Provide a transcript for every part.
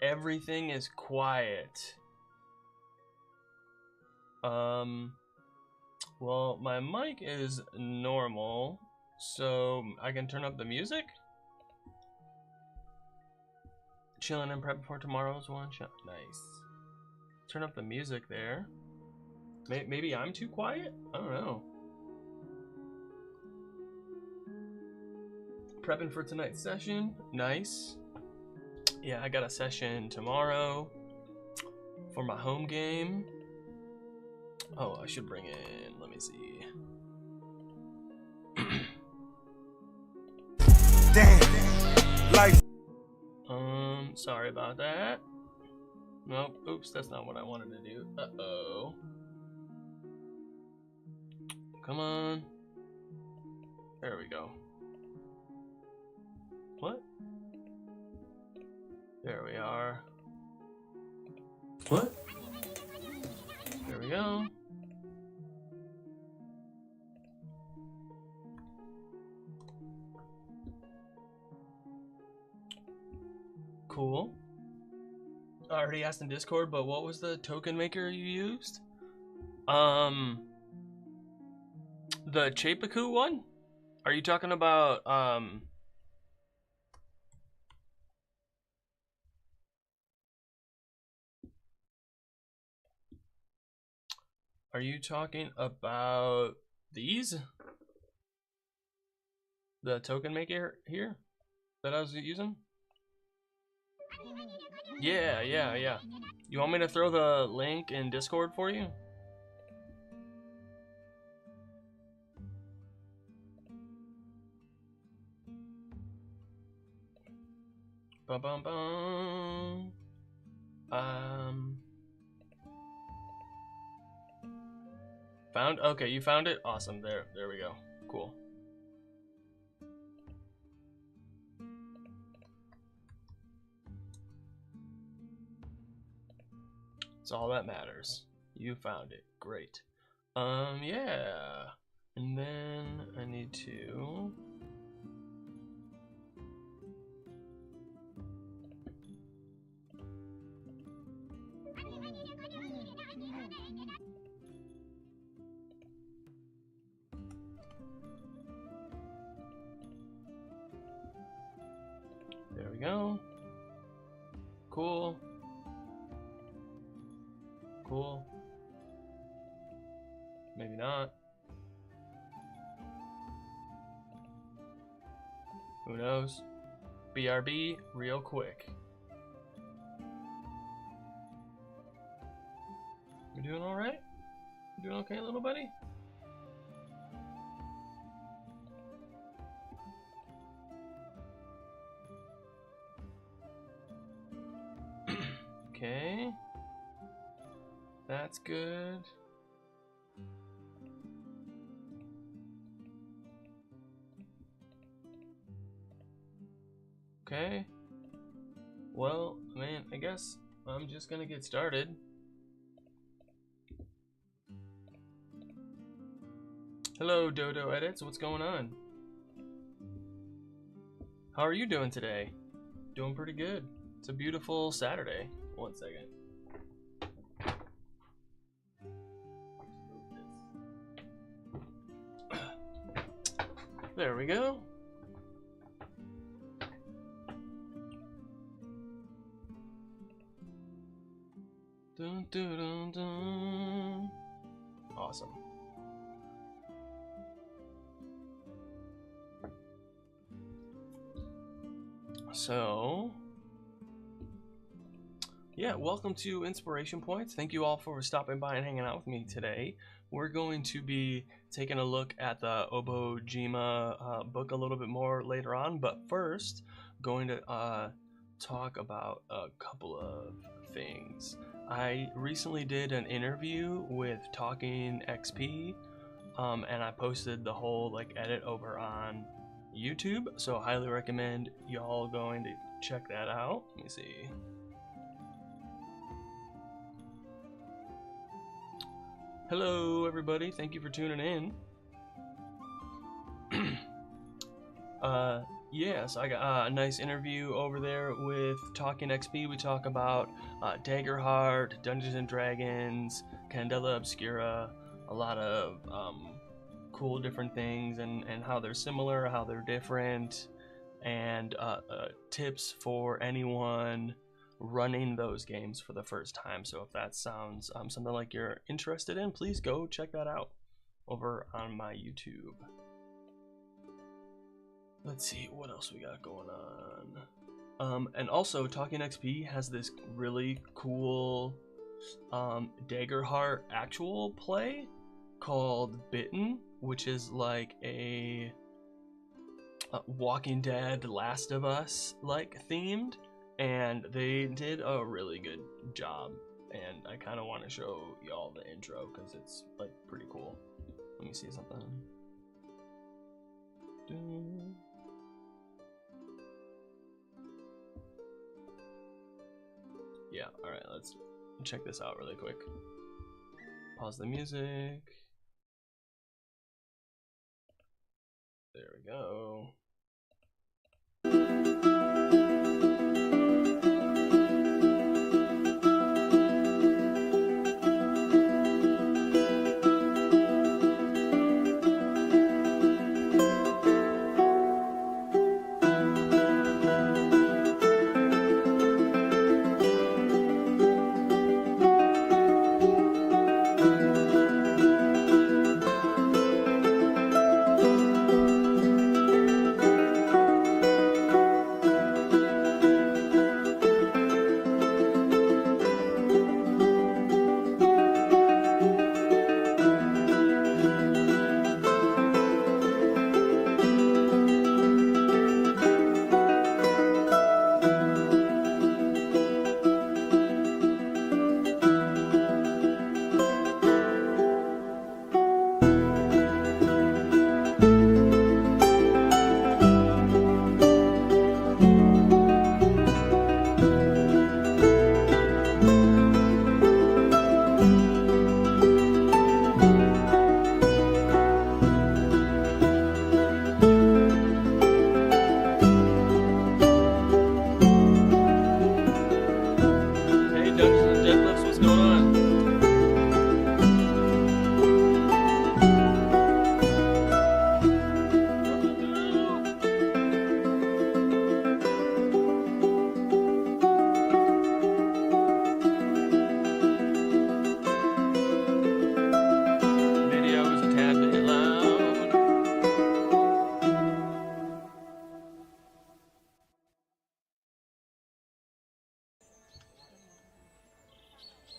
Everything is quiet. Well, my mic is normal, so I can turn up the music. Chilling and prep for tomorrow's one shot. Nice. Turn up the music there. Maybe I'm too quiet? I don't know. Prepping for tonight's session. Nice. Yeah, I got a session tomorrow for my home game. Oh, I should bring in, let me see. Damn. Life. Sorry about that. Nope, oops, that's not what I wanted to do. Uh-oh. Come on. There we go. What? There we are. What? There we go. Cool. I already asked in Discord, but what was the token maker you used? The Chapaku one? Are you talking about are you talking about these? The token maker here that I was using? Yeah. You want me to throw the link in Discord for you? Bum bum bum. Found? Okay, you found it? Awesome. There we go. Cool. It's all that matters. You found it. Great. Yeah. And then I need to... There we go. Cool. Cool. Maybe not. Who knows? BRB real quick. You doing alright? You doing okay, little buddy? Okay. That's good. Okay. Well, man, I guess I'm just gonna get started. Hello, Dodo Edits. What's going on? How are you doing today? Doing pretty good. It's a beautiful Saturday. One second. There we go. Dun, dun, dun, dun. Awesome. So, yeah, welcome to Inspiration Points. Thank you all for stopping by and hanging out with me today. We're going to be taking a look at the Obojima book a little bit more later on, but first, going to talk about a couple of things. I recently did an interview with Talking XP, and I posted the whole edit over on YouTube, so I highly recommend y'all going to check that out. Let me see. Hello everybody, thank you for tuning in. Yes, I got a nice interview over there with Talking XP. We talk about Daggerheart, Dungeons and Dragons, Candela Obscura, a lot of cool different things and how they're similar, how they're different, and tips for anyone running those games for the first time. So if that sounds something like you're interested in, please go check that out over on my YouTube. Let's see what else we got going on. And also, Talking XP has this really cool Daggerheart actual play called Bitten, which is like a Walking Dead, Last of Us like themed, and they did a really good job. And I kind of want to show y'all the intro because it's like pretty cool. Let me see something. Yeah, alright, let's check this out really quick. Pause the music. There we go.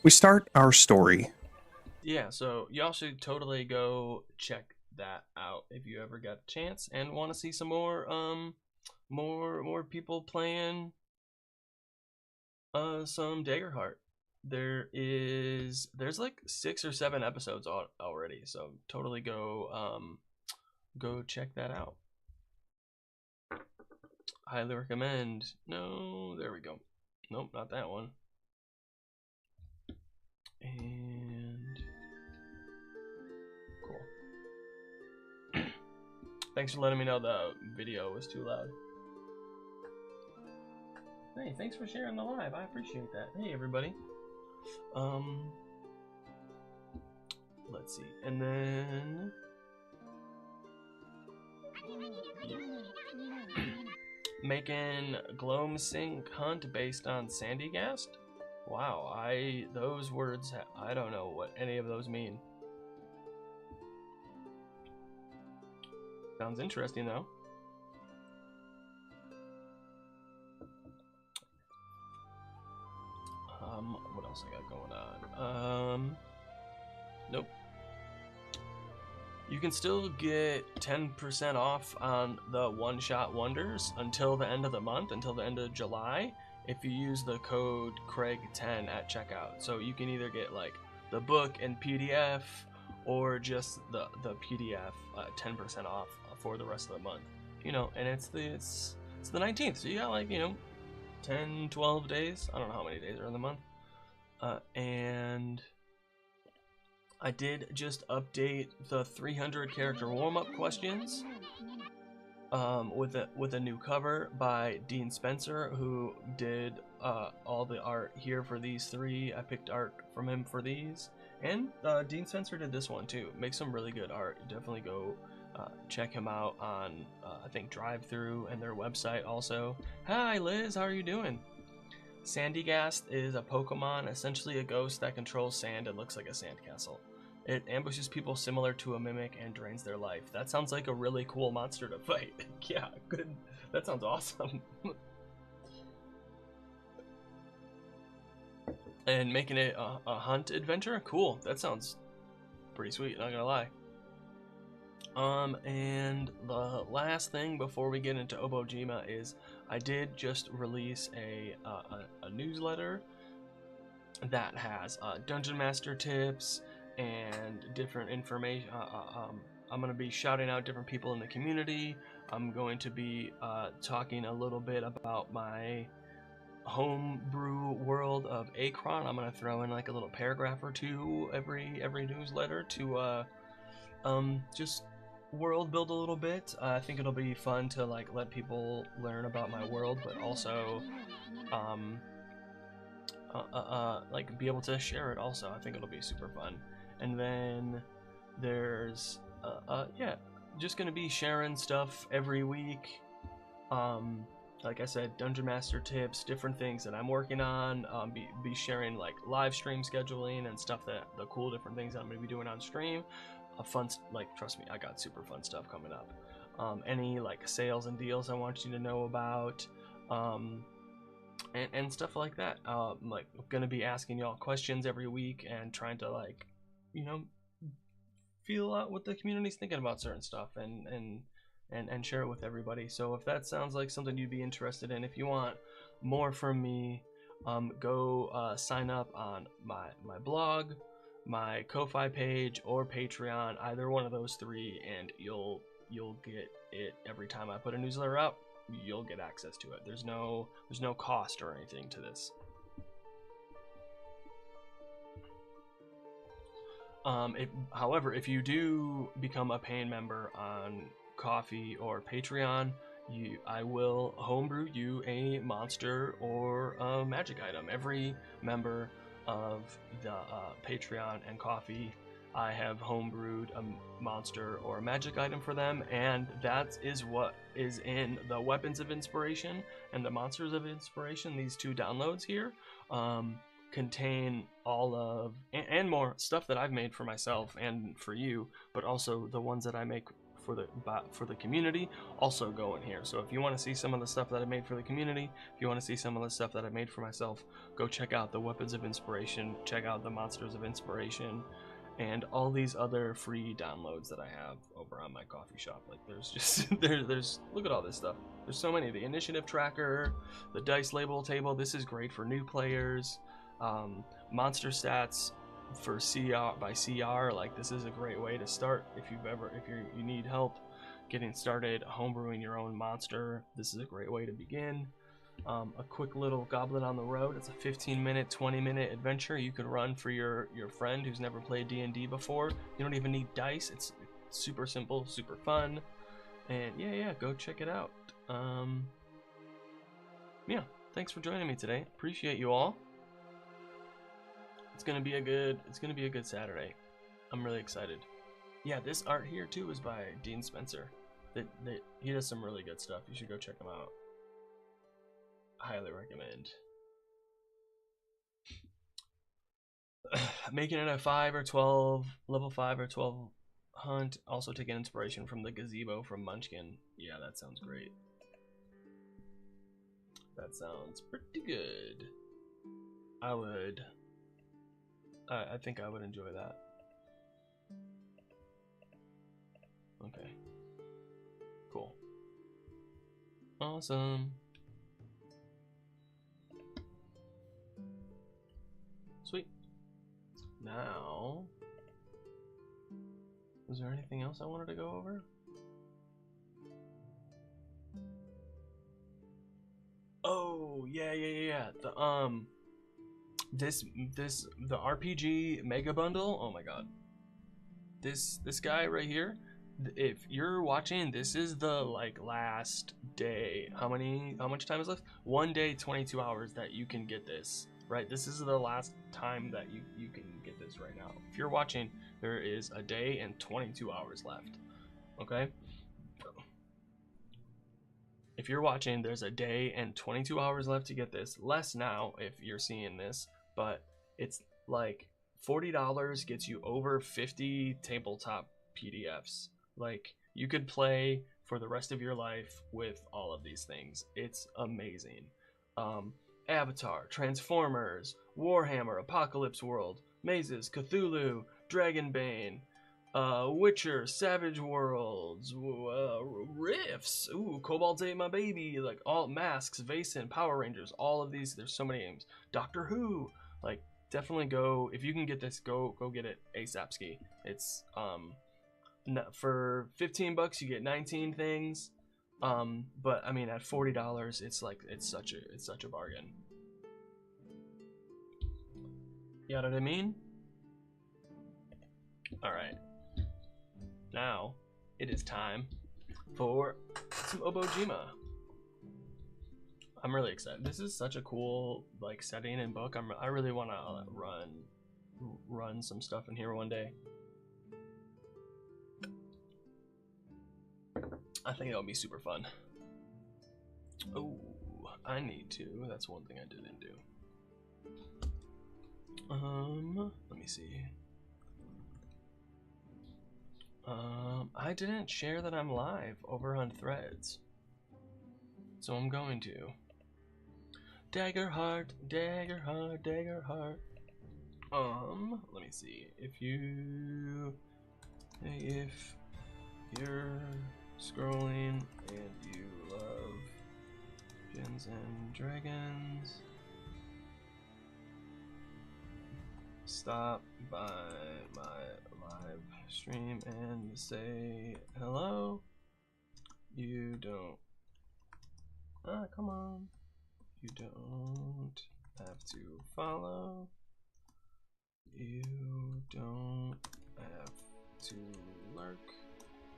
We start our story. Yeah, so y'all should totally go check that out if you ever got a chance and want to see some more more people playing some Daggerheart. There's like 6 or 7 episodes already, so totally go go check that out. Highly recommend. No, there we go. Nope, not that one. And cool. Thanks for letting me know the video was too loud. Hey, thanks for sharing the live. I appreciate that. Hey, everybody. Let's see. And then making Gloam Sink Hunt based on Sandygast. Wow, those words, I don't know what any of those mean. Sounds interesting though. What else I got going on? Nope. You can still get 10% off on the one-shot wonders until the end of the month, until the end of July, if you use the code Craig10 at checkout. So you can either get like the book and PDF or just the PDF 10% off for the rest of the month. You know, and it's the 19th, so you got like, you know, 10, 12 days. I don't know how many days are in the month. And I did just update the 300 character warm-up questions. with a new cover by Dean Spencer, who did all the art here for these three. I picked art from him for these, and Dean Spencer did this one too. Makes some really good art. Definitely go check him out on I think DriveThru and their website also. Hi Liz, how are you doing? Sandygast is a Pokemon, essentially a ghost that controls sand and looks like a sandcastle. It ambushes people similar to a mimic and drains their life. That sounds like a really cool monster to fight. Yeah, good. That sounds awesome. And making it a hunt adventure? Cool. That sounds pretty sweet, not gonna lie. And the last thing before we get into Obojima is I did just release a newsletter that has Dungeon Master tips and different information. I'm going to be shouting out different people in the community. I'm going to be talking a little bit about my homebrew world of Akron. I'm going to throw in like a little paragraph or two every newsletter to just world build a little bit. I think it'll be fun to like let people learn about my world, but also like be able to share it also. I think it'll be super fun. And then there's yeah, just gonna be sharing stuff every week. Like I said, Dungeon Master tips, different things that I'm working on. Be sharing like live stream scheduling and stuff, that the cool different things that I'm gonna be doing on stream. Fun, like, trust me, I got super fun stuff coming up. Any like sales and deals I want you to know about, and stuff like that. Like, gonna be asking y'all questions every week and trying to, like, you know, feel out what the community's thinking about certain stuff and share it with everybody. So if that sounds like something you'd be interested in, if you want more from me, go sign up on my blog, my Ko-Fi page, or Patreon, either one of those three, and you'll get it every time I put a newsletter out. You'll get access to it. There's no cost or anything to this. However, if you do become a paying member on Ko-Fi or Patreon, I will homebrew you a monster or a magic item. Every member of the Patreon and Ko-Fi, I have homebrewed a monster or a magic item for them, and that is what is in the Weapons of Inspiration and the Monsters of Inspiration. These two downloads here contain all of and more stuff that I've made for myself and for you, but also the ones that I make for the community also go in here. So if you want to see some of the stuff that I made for the community, if you want to see some of the stuff that I made for myself, go check out the Weapons of Inspiration, check out the Monsters of Inspiration, and all these other free downloads that I have over on my Ko-Fi shop. Like, there's just there's look at all this stuff. There's so many. The initiative tracker, the dice label table. This is great for new players. Monster stats for CR by CR. Like, this is a great way to start if you need help getting started homebrewing your own monster. This is a great way to begin. A quick little Goblin on the Road. It's a 15-minute, 20-minute adventure you can run for your friend who's never played D&D before. You don't even need dice. It's super simple, super fun, and yeah, go check it out. Yeah, thanks for joining me today. Appreciate you all. It's gonna be a good Saturday. I'm really excited. Yeah, this art here too is by Dean Spencer. He does some really good stuff. You should go check him out. Highly recommend. Making it a 5 or 12 level 5 or 12 hunt. Also taking inspiration from the gazebo from Munchkin. Yeah, that sounds great. That sounds pretty good. I think I would enjoy that. Okay. Cool. Awesome. Sweet. Now, was there anything else I wanted to go over? Oh, yeah. The RPG Mega Bundle. Oh my god. This guy right here, if you're watching, this is the like last day. How much time is left? 1 day, 22 hours that you can get this, right? This is the last time that you can get this right now. If you're watching, there is a day and 22 hours left. Okay? If you're watching, there's a day and 22 hours left to get this. Less now if you're seeing this, but it's like $40 gets you over 50 tabletop PDFs. Like, you could play for the rest of your life with all of these things. It's amazing. Avatar, Transformers, Warhammer, Apocalypse World, Mazes, Cthulhu, Dragonbane, Witcher, Savage Worlds, Rifts, Cobalt Ate My Baby, like all Masks, Vaesen, Power Rangers, all of these. There's so many games. Doctor Who, like definitely go if you can get this. Go get it ASAP ski. It's for $15 you get 19 things. But I mean at $40 it's such a bargain. You know what I mean? All right. Now, it is time for some obojima. I'm really excited. This is such a cool like setting and book. I really want to run some stuff in here one day. I think that'll be super fun. Oh, I need to. That's one thing I didn't do. Let me see. I didn't share that I'm live over on Threads, so I'm going to. Dagger heart, dagger heart, dagger heart. Let me see. If you're scrolling and you love Gens and Dragons, stop by my live stream and say hello. You don't. Come on. You don't have to follow. You don't have to lurk.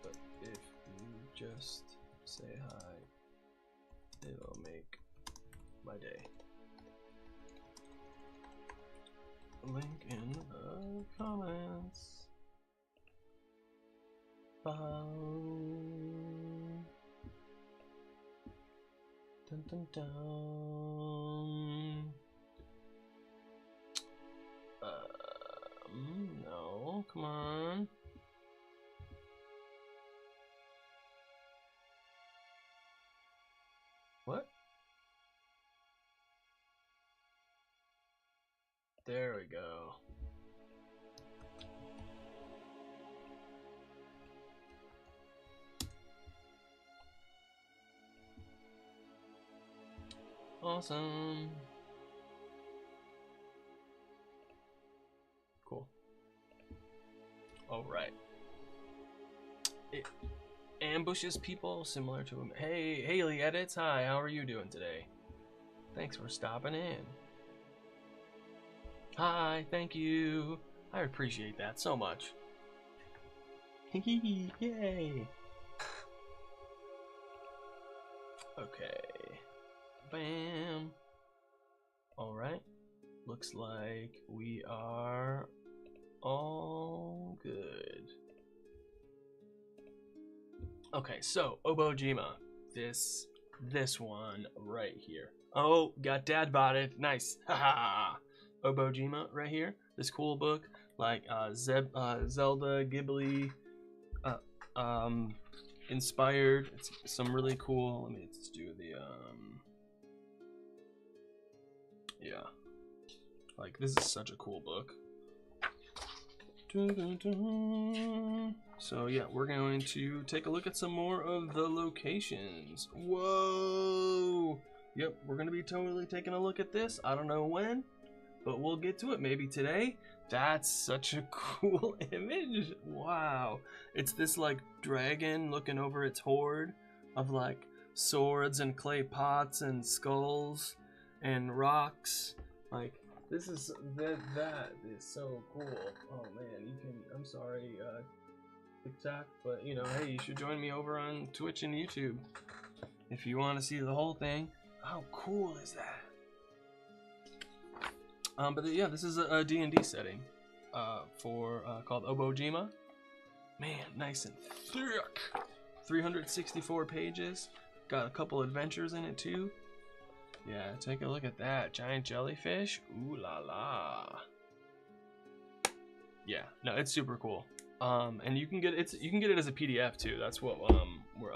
But if you just say hi, it'll make my day. Link in the comments. Dun dun dun. No, come on. What? There we go. Awesome. Cool. All right. It ambushes people similar to him. Hey, Haley Edits. Hi, how are you doing today? Thanks for stopping in. Hi, thank you. I appreciate that so much. Yay. Okay. Bam. All right. Looks like we are all good. Okay, so obojima. This one right here. Oh, got dad botted. Nice. Haha. Obojima right here. This cool book, like Zelda Ghibli inspired. It's some really cool. Let me just do the yeah. Like, this is such a cool book. So yeah, we're going to take a look at some more of the locations. Whoa! Yep, we're gonna be totally taking a look at this. I don't know when, but we'll get to it maybe today. That's such a cool image. Wow. It's this like dragon looking over its hoard of like swords and clay pots and skulls and rocks. Like, this is that is so cool. Oh man, you can, I'm sorry, TikTok, but you know, hey, you should join me over on Twitch and YouTube if you want to see the whole thing. How cool is that? But yeah, this is a D&D setting for called Obojima. Man, nice and thick. 364 pages. Got a couple adventures in it too. Yeah, take a look at that. Giant jellyfish. Ooh la la. Yeah, no, it's super cool. And you can get it as a PDF too. That's what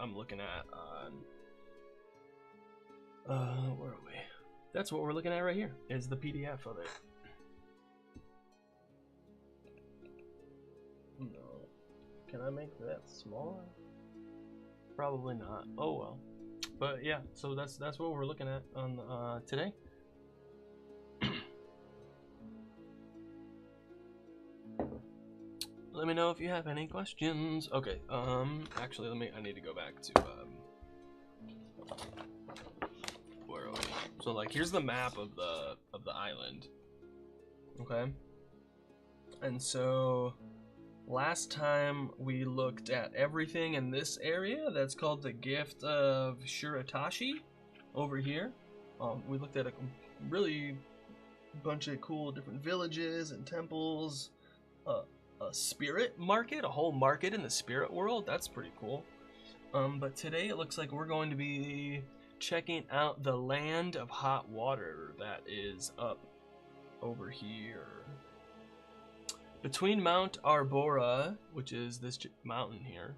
I'm looking at on where are we? That's what we're looking at right here. Is the PDF of it. No. Can I make that smaller? Probably not. Oh well. But yeah, so that's what we're looking at on today. Let me know if you have any questions. Okay, actually I need to go back to where are we? So like here's the map of the island. Okay? And so last time we looked at everything in this area that's called the Gift of Shiratashi over here. We looked at a really bunch of cool different villages and temples, a spirit market, a whole market in the spirit world. That's pretty cool. But today it looks like we're going to be checking out the land of hot water that is up over here. Between Mount Arbora, which is this mountain here,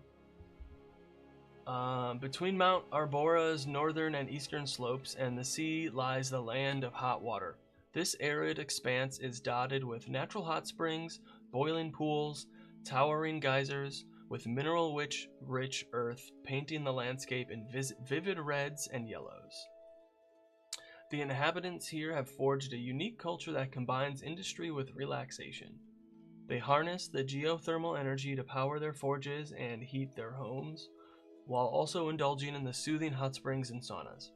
between Mount Arbora's northern and eastern slopes and the sea lies the land of hot water. This arid expanse is dotted with natural hot springs, boiling pools, towering geysers, with mineral-rich earth painting the landscape in vivid reds and yellows. The inhabitants here have forged a unique culture that combines industry with relaxation. They harness the geothermal energy to power their forges and heat their homes, while also indulging in the soothing hot springs and saunas.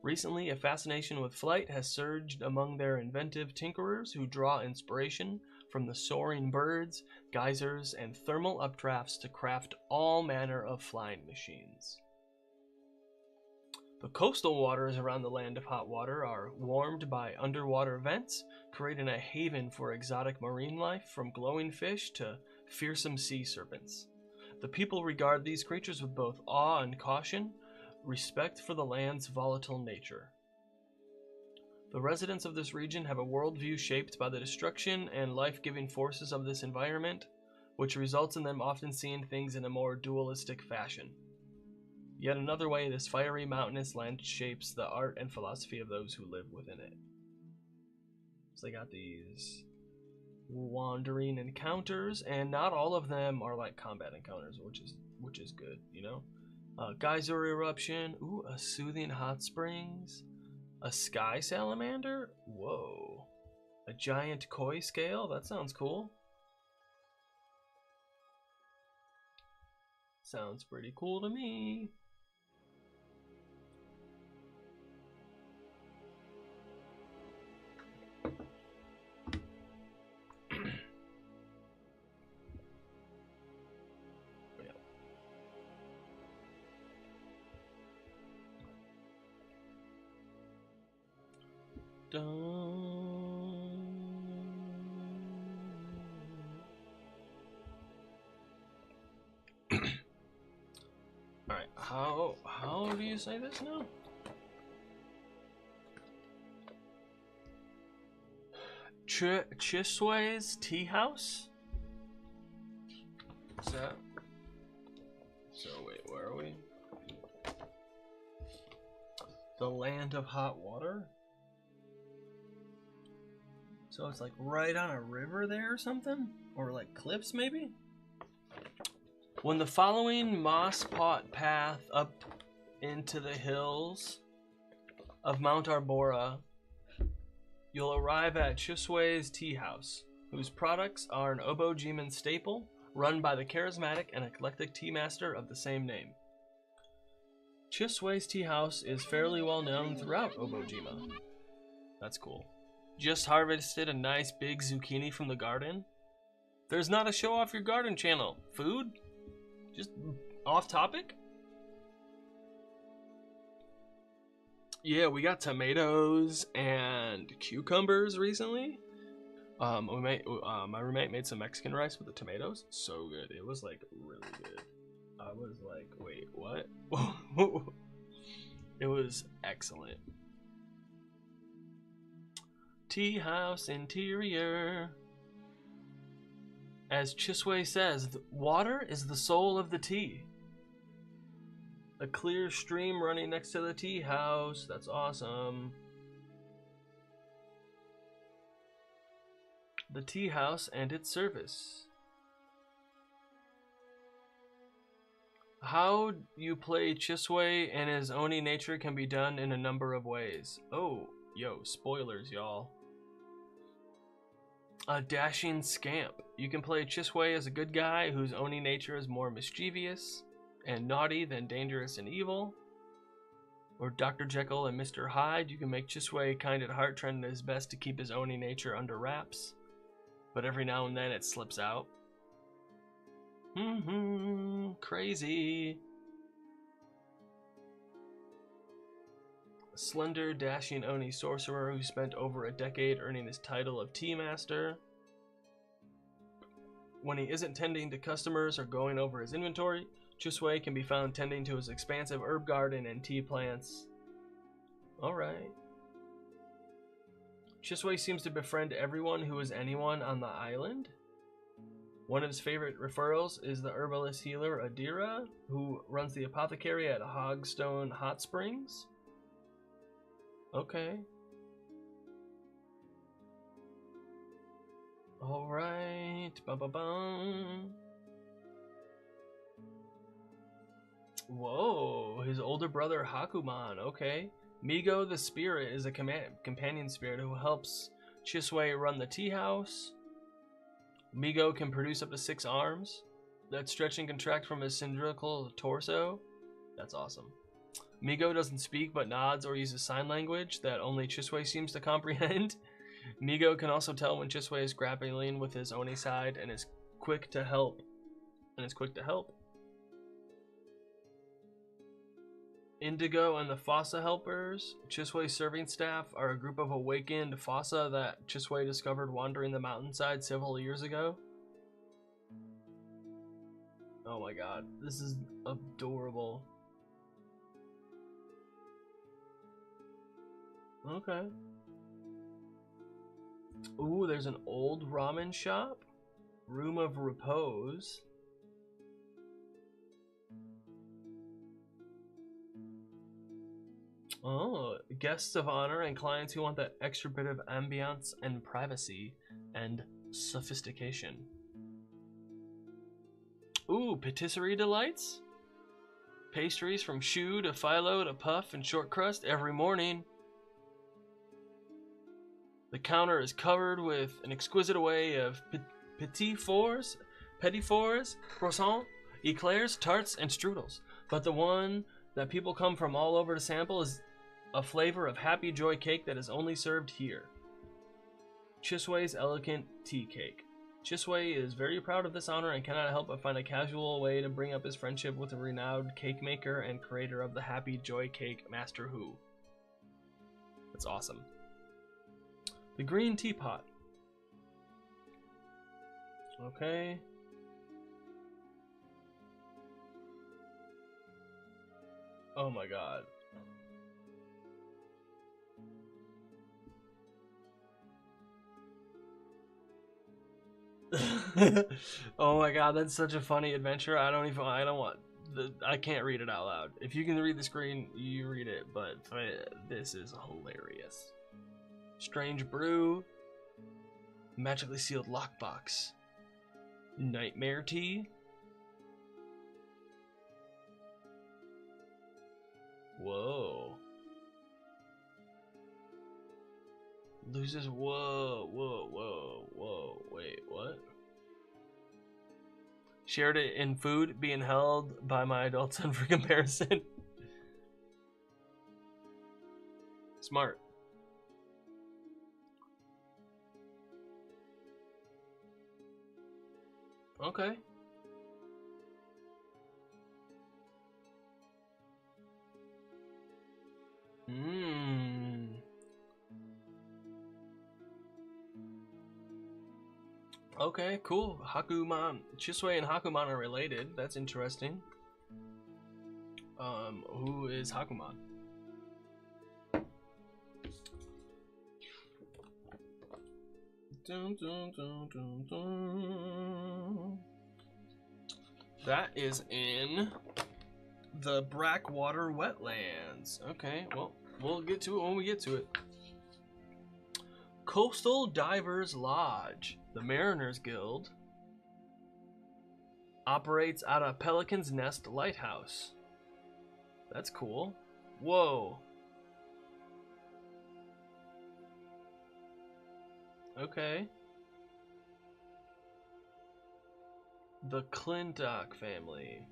Recently, a fascination with flight has surged among their inventive tinkerers who draw inspiration from the soaring birds, geysers, and thermal updrafts to craft all manner of flying machines. The coastal waters around the land of hot water are warmed by underwater vents, creating a haven for exotic marine life from glowing fish to fearsome sea serpents. The people regard these creatures with both awe and caution, respect for the land's volatile nature. The residents of this region have a worldview shaped by the destruction and life-giving forces of this environment, which results in them often seeing things in a more dualistic fashion. Yet another way, this fiery mountainous land shapes the art and philosophy of those who live within it. So they got these wandering encounters, and not all of them are like combat encounters, which is good, you know? Geyser eruption, ooh, a soothing hot springs, a sky salamander, whoa, a giant koi scale, that sounds cool. Sounds pretty cool to me. Alright, how do you say this now? Chisway's Tea House? Is that? So wait, where are we? The land of hot water? So it's like right on a river there or something? Or like cliffs maybe? When the following moss pot path up into the hills of Mount Arbora, you'll arrive at Chisway's Tea House, whose products are an Obojiman staple run by the charismatic and eclectic tea master of the same name. Chisway's Tea House is fairly well known throughout Obojima. That's cool. Just harvested a nice big zucchini from the garden? There's not a show off your garden channel. Food? Just off topic. Yeah, we got tomatoes and cucumbers recently. My roommate made some Mexican rice with the tomatoes. So good. It was like really good. I was like, wait, what? It was excellent. Tea house interior. As Chisway says, water is the soul of the tea. A clear stream running next to the tea house. That's awesome. The tea house and its service. How you play Chisway and his Oni nature can be done in a number of ways. Oh, yo, spoilers, y'all. A dashing scamp. You can play Chisway as a good guy whose Oni nature is more mischievous and naughty than dangerous and evil. Or Dr. Jekyll and Mr. Hyde. You can make Chisway kind at heart, trying his best to keep his Oni nature under wraps. But every now and then it slips out. Crazy. A slender, dashing Oni sorcerer who spent over a decade earning his title of Tea Master. When he isn't tending to customers or going over his inventory, Chisway can be found tending to his expansive herb garden and tea plants. Alright. Chisway seems to befriend everyone who is anyone on the island. One of his favorite referrals is the herbalist healer Adira, who runs the apothecary at Hogstone Hot Springs. Okay. Alright. Ba-ba-bum. Whoa, his older brother Hakuman. Okay. Migo the Spirit is a companion spirit who helps Chisway run the tea house. Migo can produce up to 6 arms that stretch and contract from his cylindrical torso. That's awesome. Migo doesn't speak but nods or uses sign language that only Chisway seems to comprehend. Migo can also tell when Chisway is grappling with his Oni side and is quick to help. Indigo and the Fossa Helpers. Chisway's serving staff are a group of awakened Fossa that Chisway discovered wandering the mountainside several years ago. Oh my god, this is adorable. Okay. Ooh, there's an old ramen shop. Room of Repose. Oh, guests of honor and clients who want that extra bit of ambiance and privacy and sophistication. Ooh, patisserie delights? Pastries from choux to phyllo to puff and short crust every morning. The counter is covered with an exquisite array of petit fours, croissants, eclairs, tarts, and strudels. But the one that people come from all over to sample is a flavor of happy joy cake that is only served here. Chisway's Elegant Tea Cake. Chisway is very proud of this honor and cannot help but find a casual way to bring up his friendship with the renowned cake maker and creator of the Happy Joy Cake, Master Who. That's awesome. The Green Teapot. Okay. Oh my god. Oh my god, that's such a funny adventure. I can't read it out loud. If you can read the screen, you read it, but this is hilarious. Strange brew. Magically sealed lockbox. Nightmare tea. Whoa. Loses. Whoa. Wait, what? Shared it in food, being held by my adult son for comparison. Smart. Okay. Okay, cool. Hakuman, Chisui and Hakuman are related. That's interesting. Who is Hakuman? Dun, dun, dun, dun, dun. That is in the Brackwater Wetlands. Okay, well, we'll get to it when we get to it. Coastal Divers Lodge, the Mariners Guild, operates out of Pelican's Nest Lighthouse. That's cool. Whoa. Okay. The Clintock family.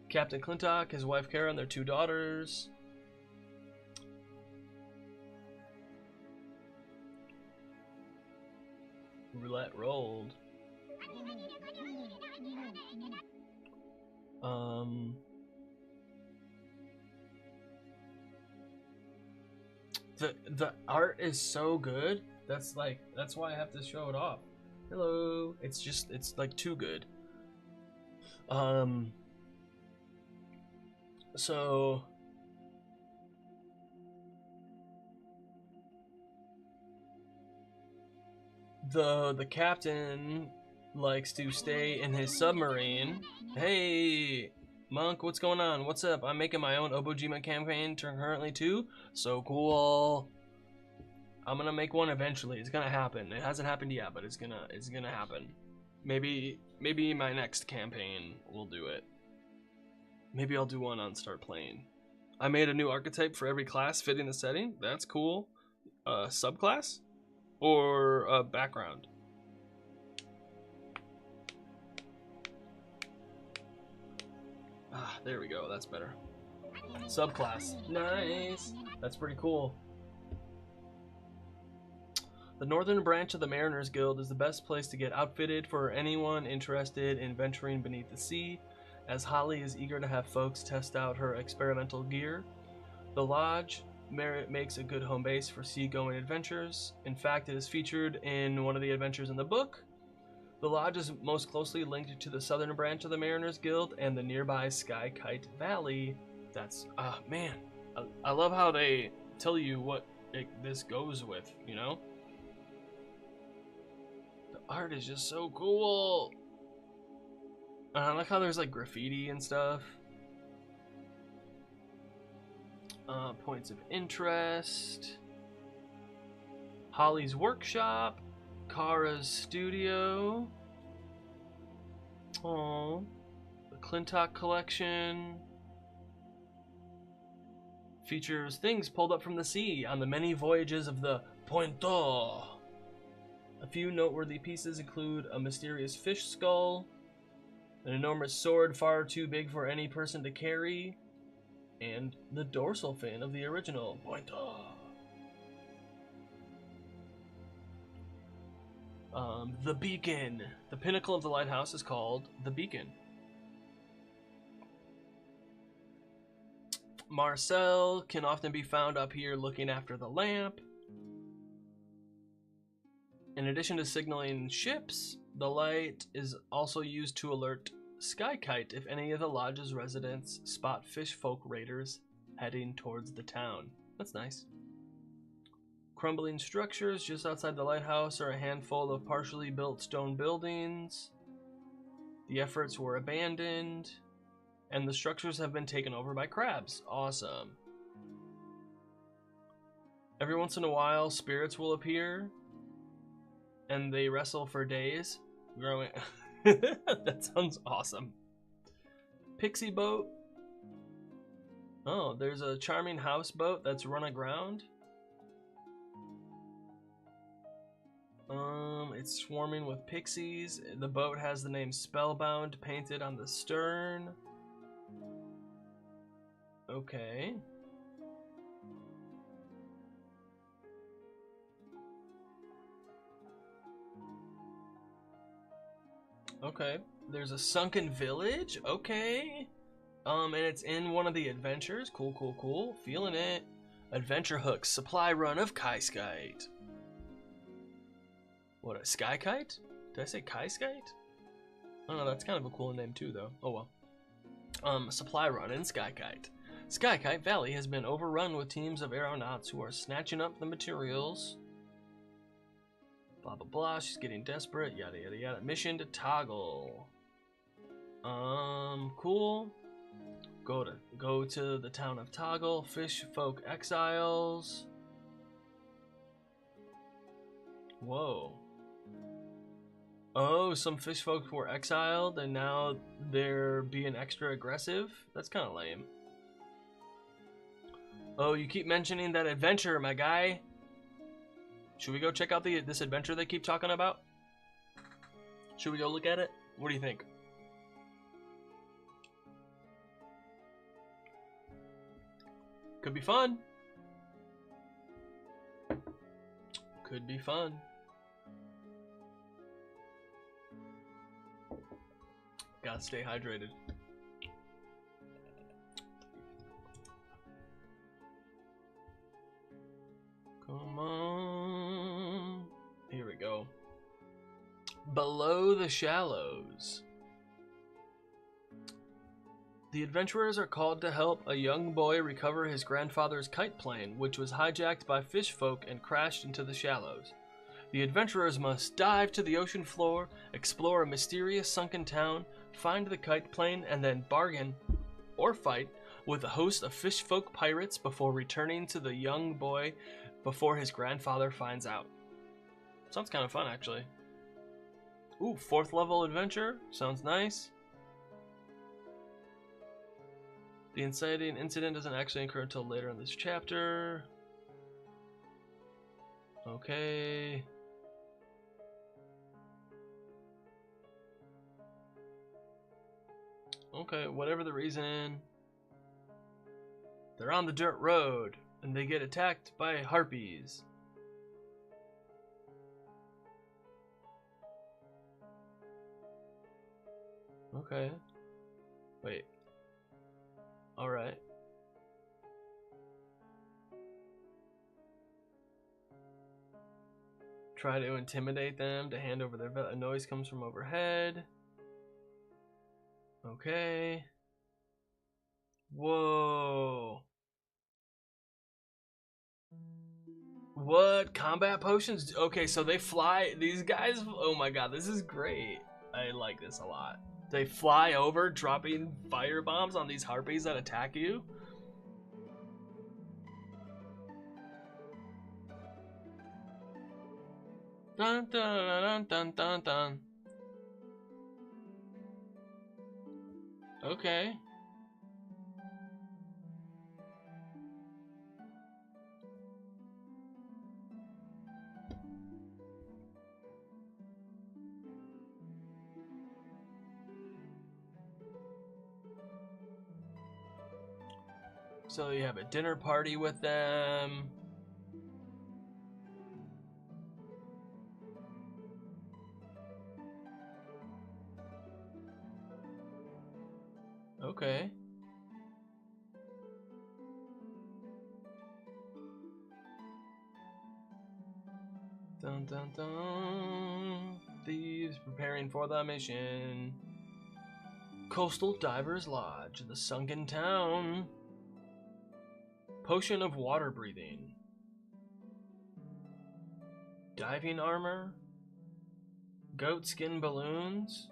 Captain Clintock, his wife Kara, and their 2 daughters. Roulette rolled. The art is so good. That's why I have to show it off. Hello. It's like too good. So the captain likes to stay in his submarine. Hey, Monk, what's going on? What's up? I'm making my own obojima campaign currently too. So cool. I'm gonna make one eventually. It's gonna happen. It hasn't happened yet, but it's gonna happen. Maybe my next campaign will do it. Maybe I'll do one on Start Playing. I made a new archetype for every class fitting the setting. That's cool. Subclass or background. Ah, there we go. That's better. Subclass. Nice. That's pretty cool. The northern branch of the Mariners Guild is the best place to get outfitted for anyone interested in venturing beneath the sea, as Holly is eager to have folks test out her experimental gear. The lodge makes a good home base for seagoing adventures. In fact, it is featured in one of the adventures in the book. The lodge is most closely linked to the southern branch of the Mariners Guild and the nearby Sky Kite Valley. That's, man, I love how they tell you what this goes with, you know? The art is just so cool. I like how there's like graffiti and stuff. Points of interest. Holly's workshop. Kara's studio. Oh, the Clintock collection. Features things pulled up from the sea on the many voyages of the Pointeur. A few noteworthy pieces include a mysterious fish skull, an enormous sword far too big for any person to carry, and the dorsal fin of the original Pointeur. The Beacon. The pinnacle of the lighthouse is called the Beacon. Marcel can often be found up here looking after the lamp. In addition to signaling ships, the light is also used to alert Sky Kite if any of the lodge's residents spot fish folk raiders heading towards the town. That's nice. Crumbling structures just outside the lighthouse are a handful of partially built stone buildings. The efforts were abandoned, and the structures have been taken over by crabs. Awesome. Every once in a while, spirits will appear, and they wrestle for days, growing. That sounds awesome. Pixie boat. Oh, there's a charming houseboat that's run aground. It's swarming with pixies. The boat has the name Spellbound painted on the stern. Okay. Okay. There's a sunken village. Okay. And it's in one of the adventures. Cool, cool, cool. Feeling it. Adventure Hook's supply run of Kaiskite. What, a sky kite? Did I say kai skite? I don't know, that's kind of a cool name too, though. Oh well. Supply run in Sky Kite. Sky Kite Valley has been overrun with teams of aeronauts who are snatching up the materials. Blah blah blah, she's getting desperate, yada yada yada. Mission to toggle. Cool. Go to the town of Toggle, fish folk exiles. Whoa. Oh, some fish folk were exiled and now they're being extra aggressive? That's kind of lame. Oh, you keep mentioning that adventure, my guy. Should we go check out this adventure they keep talking about? Should we go look at it? What do you think? Could be fun. Could be fun. Gotta stay hydrated. Come on. Here we go. Below the Shallows. The adventurers are called to help a young boy recover his grandfather's kite plane, which was hijacked by fish folk and crashed into the shallows. The adventurers must dive to the ocean floor, explore a mysterious sunken town, find the kite plane, and then bargain, or fight, with a host of fish folk pirates before returning to the young boy before his grandfather finds out. Sounds kind of fun, actually. Ooh, 4th level adventure. Sounds nice. The inciting incident doesn't actually occur until later in this chapter. Okay. Okay, whatever the reason. They're on the dirt road, and they get attacked by harpies. Okay. Wait. Alright. Try to intimidate them to hand over their a noise comes from overhead. Okay. Whoa. What? Combat potions? Okay, so they fly. These guys. Oh my god, this is great. I like this a lot. They fly over, dropping fire bombs on these harpies that attack you. Dun dun dun dun dun dun. Okay. So you have a dinner party with them. Okay. Dun dun dun. Thieves preparing for the mission. Coastal Divers Lodge, the sunken town. Potion of water breathing. Diving armor. Goat skin balloons.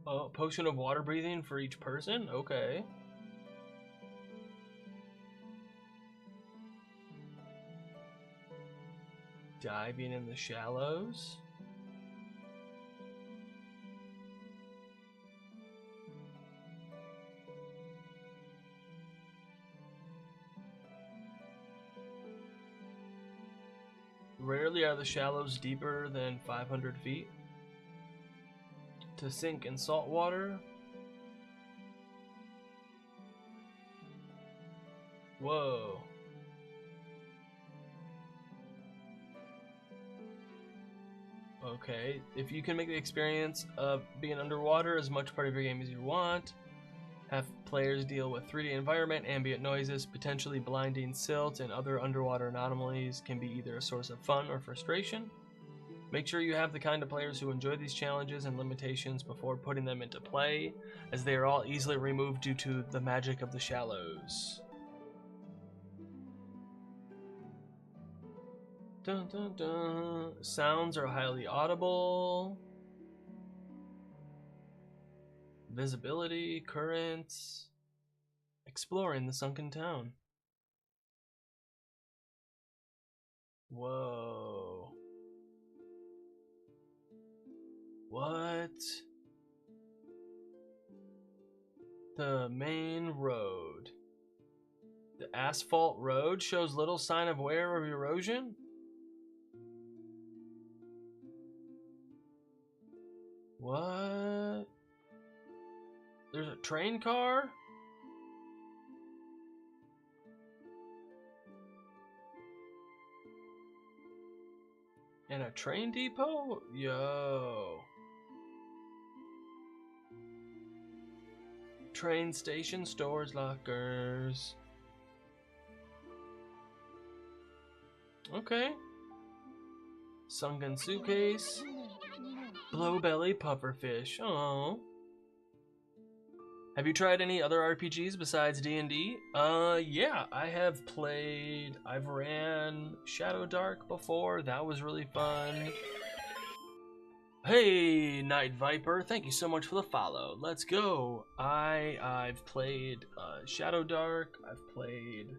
Oh, potion of water breathing for each person? Okay. Diving in the shallows. Rarely are the shallows deeper than 500 feet. To sink in salt water. Whoa. Okay, if you can make the experience of being underwater as much part of your game as you want. Have players deal with 3D environment, ambient noises, potentially blinding silt, and other underwater anomalies can be either a source of fun or frustration. Make sure you have the kind of players who enjoy these challenges and limitations before putting them into play, as they are all easily removed due to the magic of the shallows. Dun, dun, dun. Sounds are highly audible. Visibility, currents. Exploring the sunken town. Whoa. What? The main road. The asphalt road shows little sign of wear or erosion? What? There's a train car? And a train depot? Yo. Train station, stores, lockers. Okay. Sunken suitcase. Blowbelly pufferfish. Oh. Have you tried any other RPGs besides D&D? Yeah, I've ran Shadow Dark before. That was really fun. Hey, Night Viper, thank you so much for the follow. Let's go. I've played Shadow Dark. I've played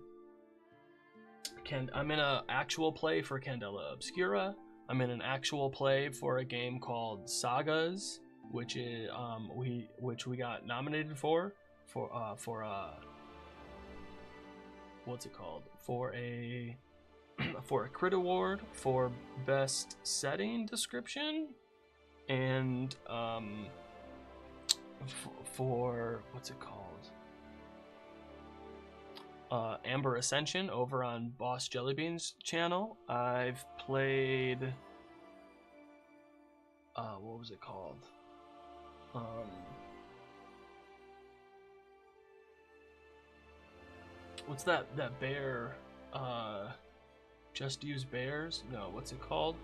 I'm in an actual play for Candela Obscura. I'm in an actual play for a game called Sagas, which is we got nominated for what's it called? For a crit award for best setting description, and for what's it called? Amber Ascension over on Boss Jellybean's channel. I've played what was it called? What's that bear? Just Use Bears? No, what's it called?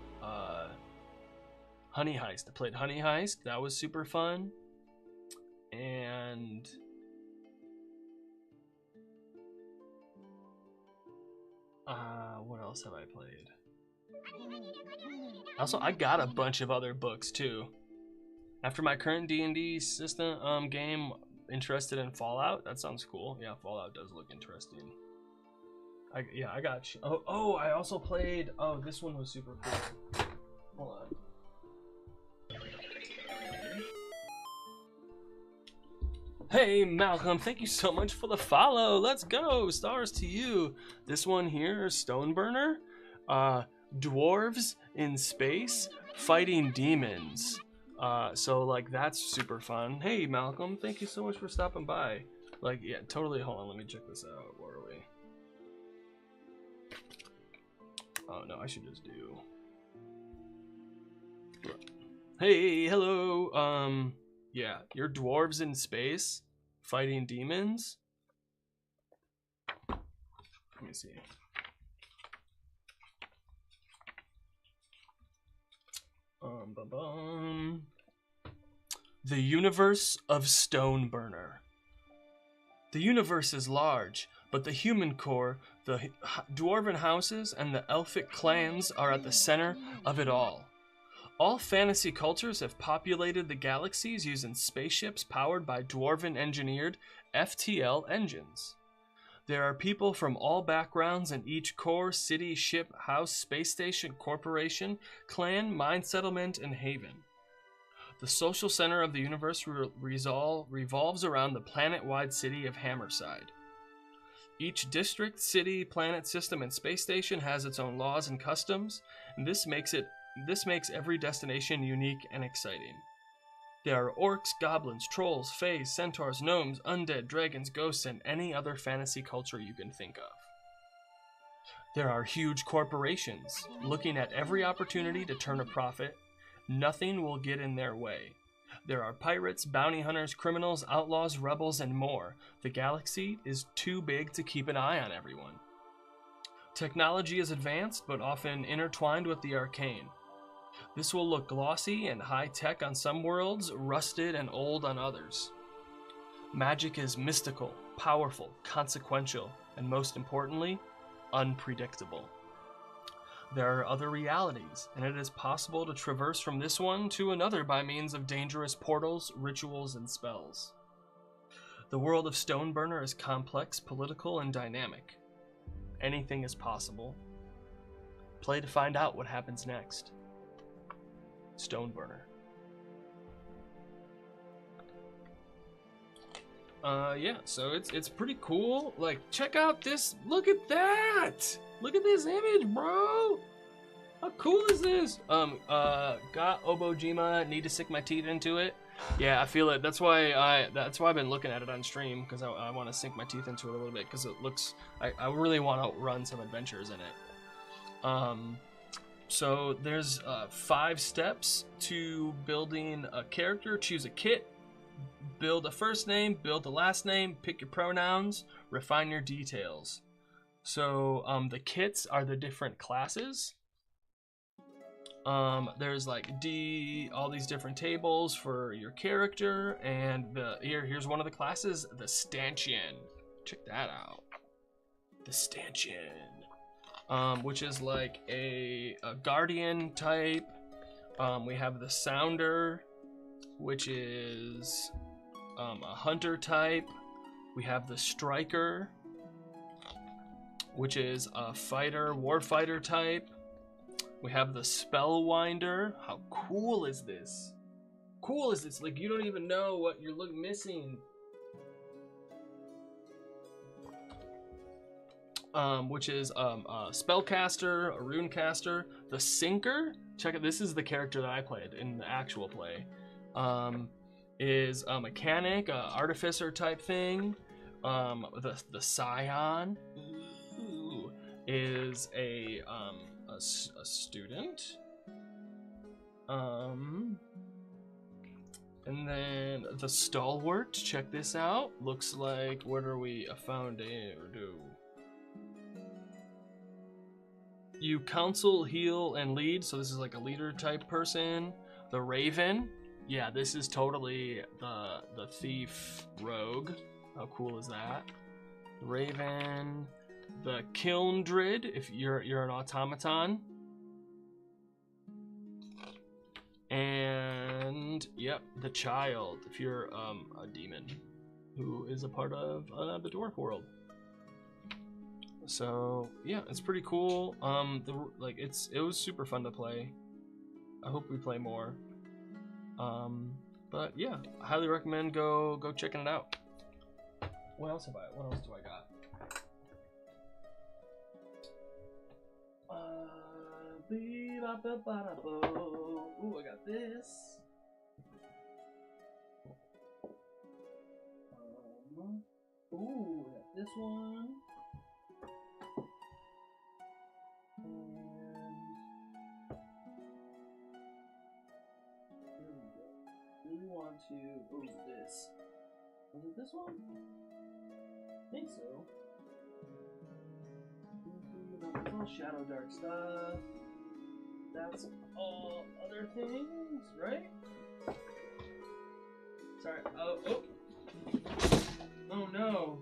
Honey Heist. I played Honey Heist. That was super fun. And what else have I played? Also, I got a bunch of other books too. After my current D&D system game, interested in Fallout? That sounds cool. Yeah, Fallout does look interesting. I got you. I also played. Oh, this one was super cool. Hold on. Hey Malcolm, thank you so much for the follow. Let's go. Stars to you. This one here is Stoneburner. Dwarves in space fighting demons. So like that's super fun. Hey Malcolm, thank you so much for stopping by. Like, yeah, totally. Hold on, let me check this out. Where are we? Oh no, I should just do. Hey, hello. Yeah, you're dwarves in space fighting demons. Let me see. The universe of Stoneburner. The universe is large, but the human core, the dwarven houses, and the elfic clans are at the center of it all. All fantasy cultures have populated the galaxies using spaceships powered by dwarven-engineered FTL engines. There are people from all backgrounds in each core, city, ship, house, space station, corporation, clan, mine settlement, and haven. The social center of the universe revolves around the planet-wide city of Hammerside. Each district, city, planet system, and space station has its own laws and customs, and this makes every destination unique and exciting. There are orcs, goblins, trolls, fays, centaurs, gnomes, undead, dragons, ghosts, and any other fantasy culture you can think of. There are huge corporations, looking at every opportunity to turn a profit. Nothing will get in their way. There are pirates, bounty hunters, criminals, outlaws, rebels, and more. The galaxy is too big to keep an eye on everyone. Technology is advanced, but often intertwined with the arcane. This will look glossy and high-tech on some worlds, rusted and old on others. Magic is mystical, powerful, consequential, and most importantly, unpredictable. There are other realities, and it is possible to traverse from this one to another by means of dangerous portals, rituals, and spells. The world of Stoneburner is complex, political, and dynamic. Anything is possible. Play to find out what happens next. Stoneburner. Yeah, so it's pretty cool. Like, check out this. Look at that. Look at this image, bro. How cool is this? Got obojima. Need to sink my teeth into it. Yeah, I feel it. That's why I've been looking at it on stream, because I want to sink my teeth into it a little bit, because it looks. I really want to run some adventures in it. So there's 5 steps to building a character. Choose a kit. Build a first name, build a last name, pick your pronouns, refine your details. So the kits are the different classes. There's like all these different tables for your character, and here's one of the classes, the Stanchion. Check that out. The Stanchion, which is like a guardian type. We have the Sounder, which is a hunter type. We have the Striker, which is a fighter, warfighter type. We have the Spellwinder. How cool is this? Cool is this? Like, you don't even know what you're missing. Which is a spellcaster, a runecaster. The Sinker. Check it. This is the character that I played in the actual play. Is a mechanic, a artificer type thing. The Scion is a student. And then the Stalwart. Check this out. Looks like, what are we? A founder. You counsel, heal, and lead. So this is like a leader type person. The Raven. Yeah, this is totally the thief rogue. How cool is that? The Raven. The Kilndrid, if you're an automaton. And yep, the Child, if you're a demon who is a part of the dwarf world. So yeah, it's pretty cool. It was super fun to play. I hope we play more. But yeah, I highly recommend go checking it out. What else do I got? Ooh, I got this. Ooh, I got this one. And there we go. Really want to. Oh, this. Was it this one? I think so. That's all Shadow Dark stuff. That's all other things, right? Sorry. Oh. Oh no.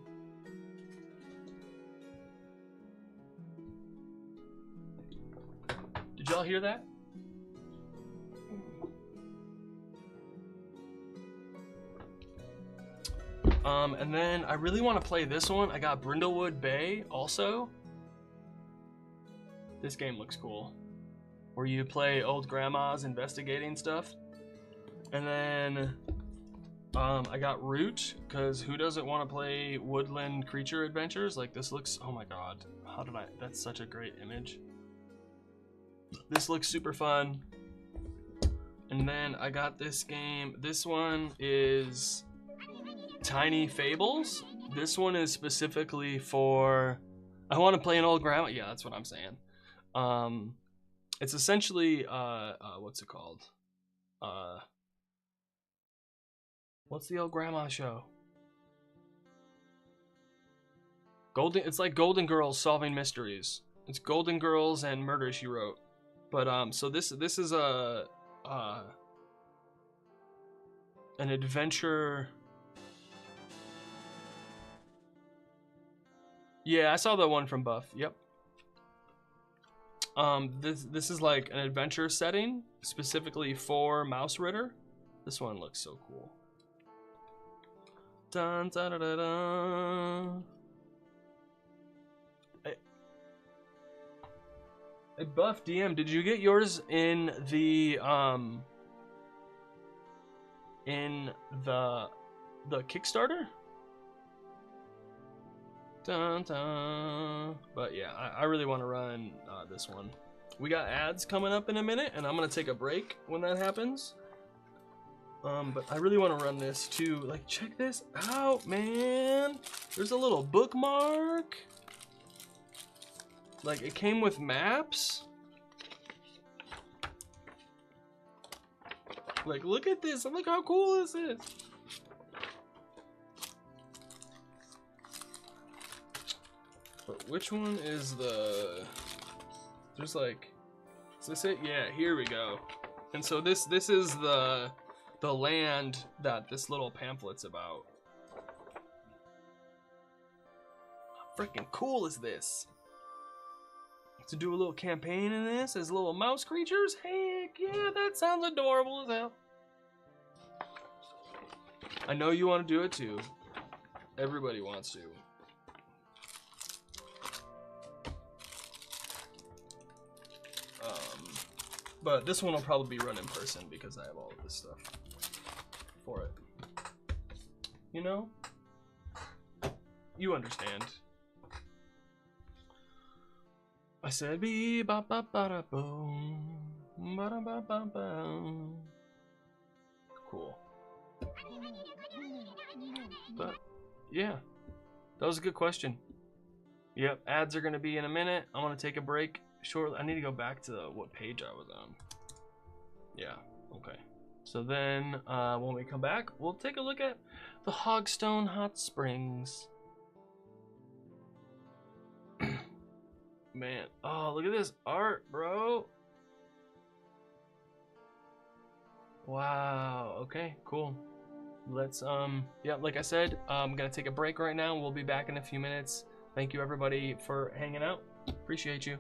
Did y'all hear that? And then I really want to play this one. I got Brindlewood Bay also. This game looks cool. Where you play old grandmas investigating stuff. And then I got Root, because who doesn't want to play woodland creature adventures? Like, this looks, oh my god, that's such a great image. This looks super fun. And then I got this game. This one is Tiny Fables. This one is specifically for, I want to play an old grandma. Yeah, that's what I'm saying. It's essentially what's it called? What's the old grandma show? It's like Golden Girls solving mysteries. It's Golden Girls and Murder, She Wrote. But so this is a an adventure. Yeah, I saw the one from Buff. Yep. This is like an adventure setting specifically for Mouse Ritter. This one looks so cool. Dun, dun, dun, dun, dun. Hey, Buff DM, did you get yours in the Kickstarter? Dun, dun. But yeah, I really want to run this one. We got ads coming up in a minute, and I'm gonna take a break when that happens. But I really want to run this too. Like, check this out, man. There's a little bookmark. Like, it came with maps. Like, look at this. Look how cool this is. But which one is the... There's like... Is this it? Yeah, here we go. And so this is the land that this little pamphlet's about. How freaking cool is this? To do a little campaign in this as little mouse creatures? Heck yeah, that sounds adorable as hell. I know you want to do it too. Everybody wants to. But this one will probably be run in person because I have all of this stuff for it. You know? You understand. I said be ba ba ba da boom, ba da ba ba ba. Cool. But yeah, that was a good question. Yep, ads are gonna be in a minute. I want to take a break shortly. I need to go back to what page I was on. Yeah, okay. So then when we come back, we'll take a look at the Hogstone Hot Springs. Man, oh, look at this art, bro. Wow, okay, cool. Let's, yeah, like I said, I'm gonna take a break right now. We'll be back in a few minutes. Thank you, everybody, for hanging out. Appreciate you.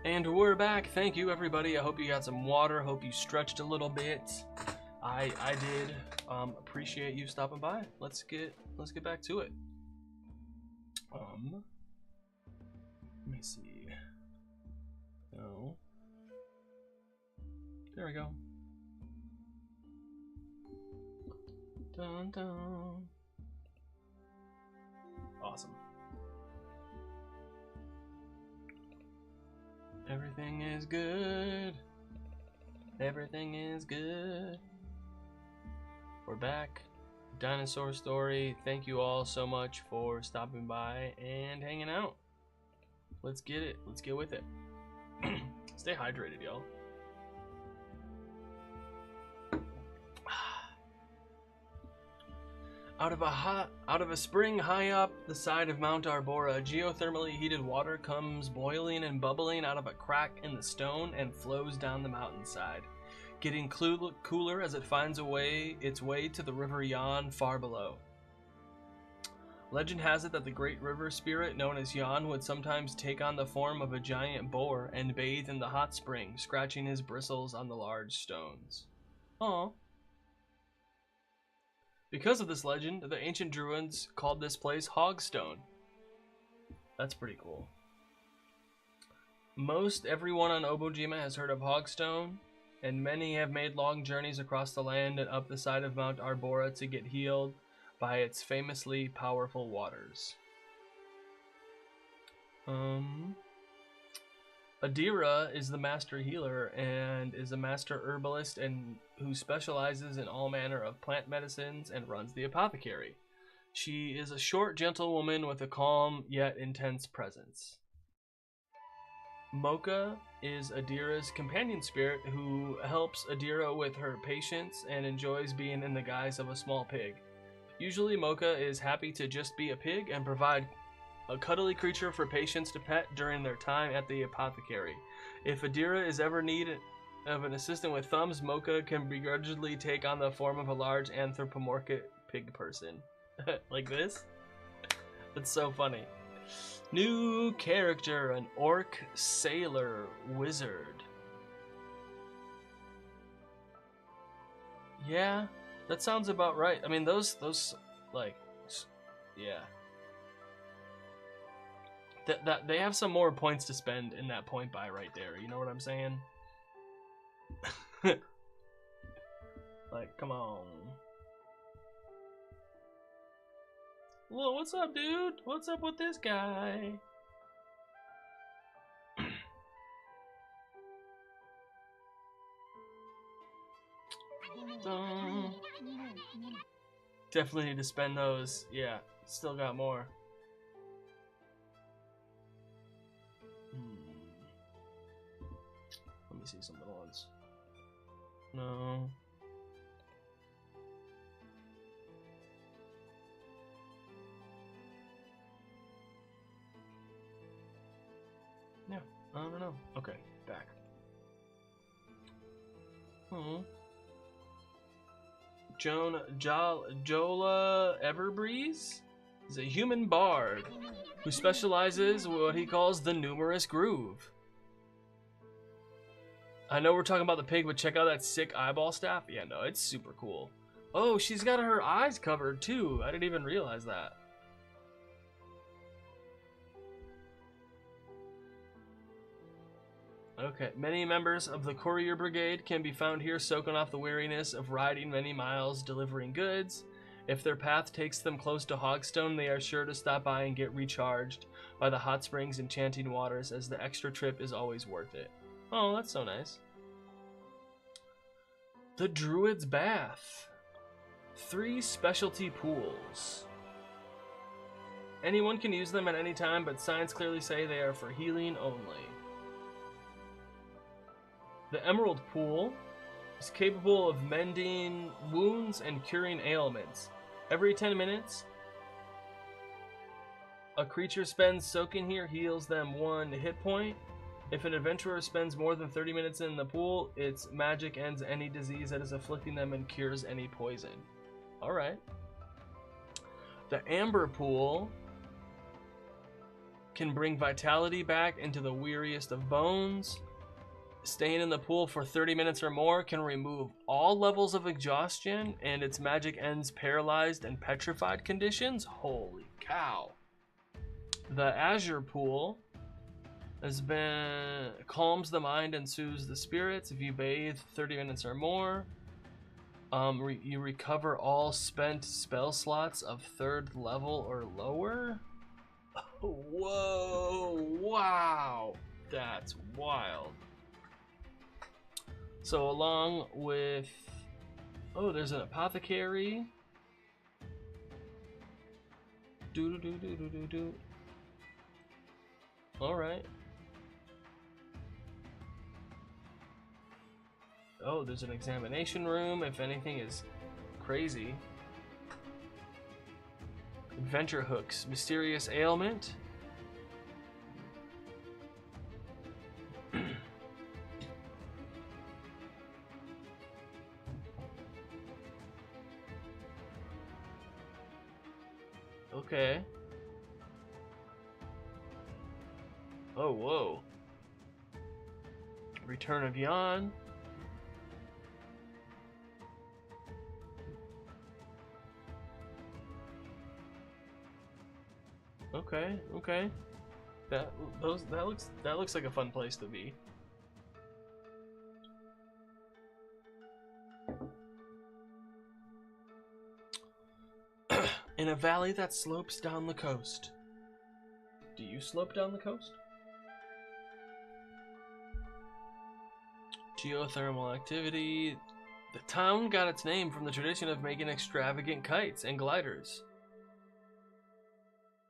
And we're back. Thank you, everybody. I hope you got some water. Hope you stretched a little bit. I did. Appreciate you stopping by. Let's get back to it. Let me see. No. There we go. Dun dun. Awesome. Everything is good. Everything is good. We're back. Dinosaur story. Thank you all so much for stopping by and hanging out. Let's get it. Let's get with it. Stay hydrated, y'all. Out of a spring high up the side of Mount Arbora, geothermally heated water comes boiling and bubbling out of a crack in the stone and flows down the mountainside, getting cooler as it finds its way to the river Yann far below. Legend has it that the great river spirit known as Yann would sometimes take on the form of a giant boar and bathe in the hot spring, scratching his bristles on the large stones. Aww. Because of this legend, the ancient Druids called this place Hogstone. That's pretty cool. Most everyone on Obojima has heard of Hogstone, and many have made long journeys across the land and up the side of Mount Arbora to get healed by its famously powerful waters. Adira is the master healer and is a master herbalist and who specializes in all manner of plant medicines and runs the apothecary. She is a short, gentle woman with a calm yet intense presence. Mocha is Adira's companion spirit who helps Adira with her patience and enjoys being in the guise of a small pig. Usually Mocha is happy to just be a pig and provide a cuddly creature for patients to pet during their time at the apothecary. If Adira is ever needed of an assistant with thumbs, Mocha can begrudgingly take on the form of a large anthropomorphic pig person. Like this? That's so funny. New character, an orc sailor wizard. Yeah, that sounds about right. I mean, those like, yeah. That they have some more points to spend in that point buy right there. You know what I'm saying? Like, come on. Well, what's up, dude? What's up with this guy? Definitely need to spend those. Yeah, still got more. Let me see some little ones. No. Yeah, I don't know. Okay, back. Jola Everbreeze is a human bard who specializes in what he calls the numerous groove. I know we're talking about the pig, but check out that sick eyeball staff. Yeah, no, it's super cool. Oh, she's got her eyes covered too. I didn't even realize that. Okay, many members of the courier brigade can be found here soaking off the weariness of riding many miles delivering goods. If their path takes them close to Hogstone, they are sure to stop by and get recharged by the hot springs and chanting waters, as the extra trip is always worth it. Oh, that's so nice. The Druid's Bath. 3 specialty pools. Anyone can use them at any time, but signs clearly say they are for healing only. The Emerald Pool is capable of mending wounds and curing ailments. Every 10 minutes, a creature spends soaking here heals them 1 hit point. If an adventurer spends more than 30 minutes in the pool, its magic ends any disease that is afflicting them and cures any poison. Alright. The Amber Pool can bring vitality back into the weariest of bones. Staying in the pool for 30 minutes or more can remove all levels of exhaustion, and its magic ends paralyzed and petrified conditions. Holy cow. The Azure Pool has been calms the mind and soothes the spirits. If you bathe 30 minutes or more, you recover all spent spell slots of 3rd level or lower. Whoa, wow, that's wild. So along with, oh, there's an apothecary. Do. All right. Oh, there's an examination room if anything is crazy. Adventure hooks, mysterious ailment. Okay. Oh, whoa. Return of Yawn. Okay, okay. That looks like a fun place to be. In a valley that slopes down the coast. Do you slope down the coast? Geothermal activity. The town got its name from the tradition of making extravagant kites and gliders,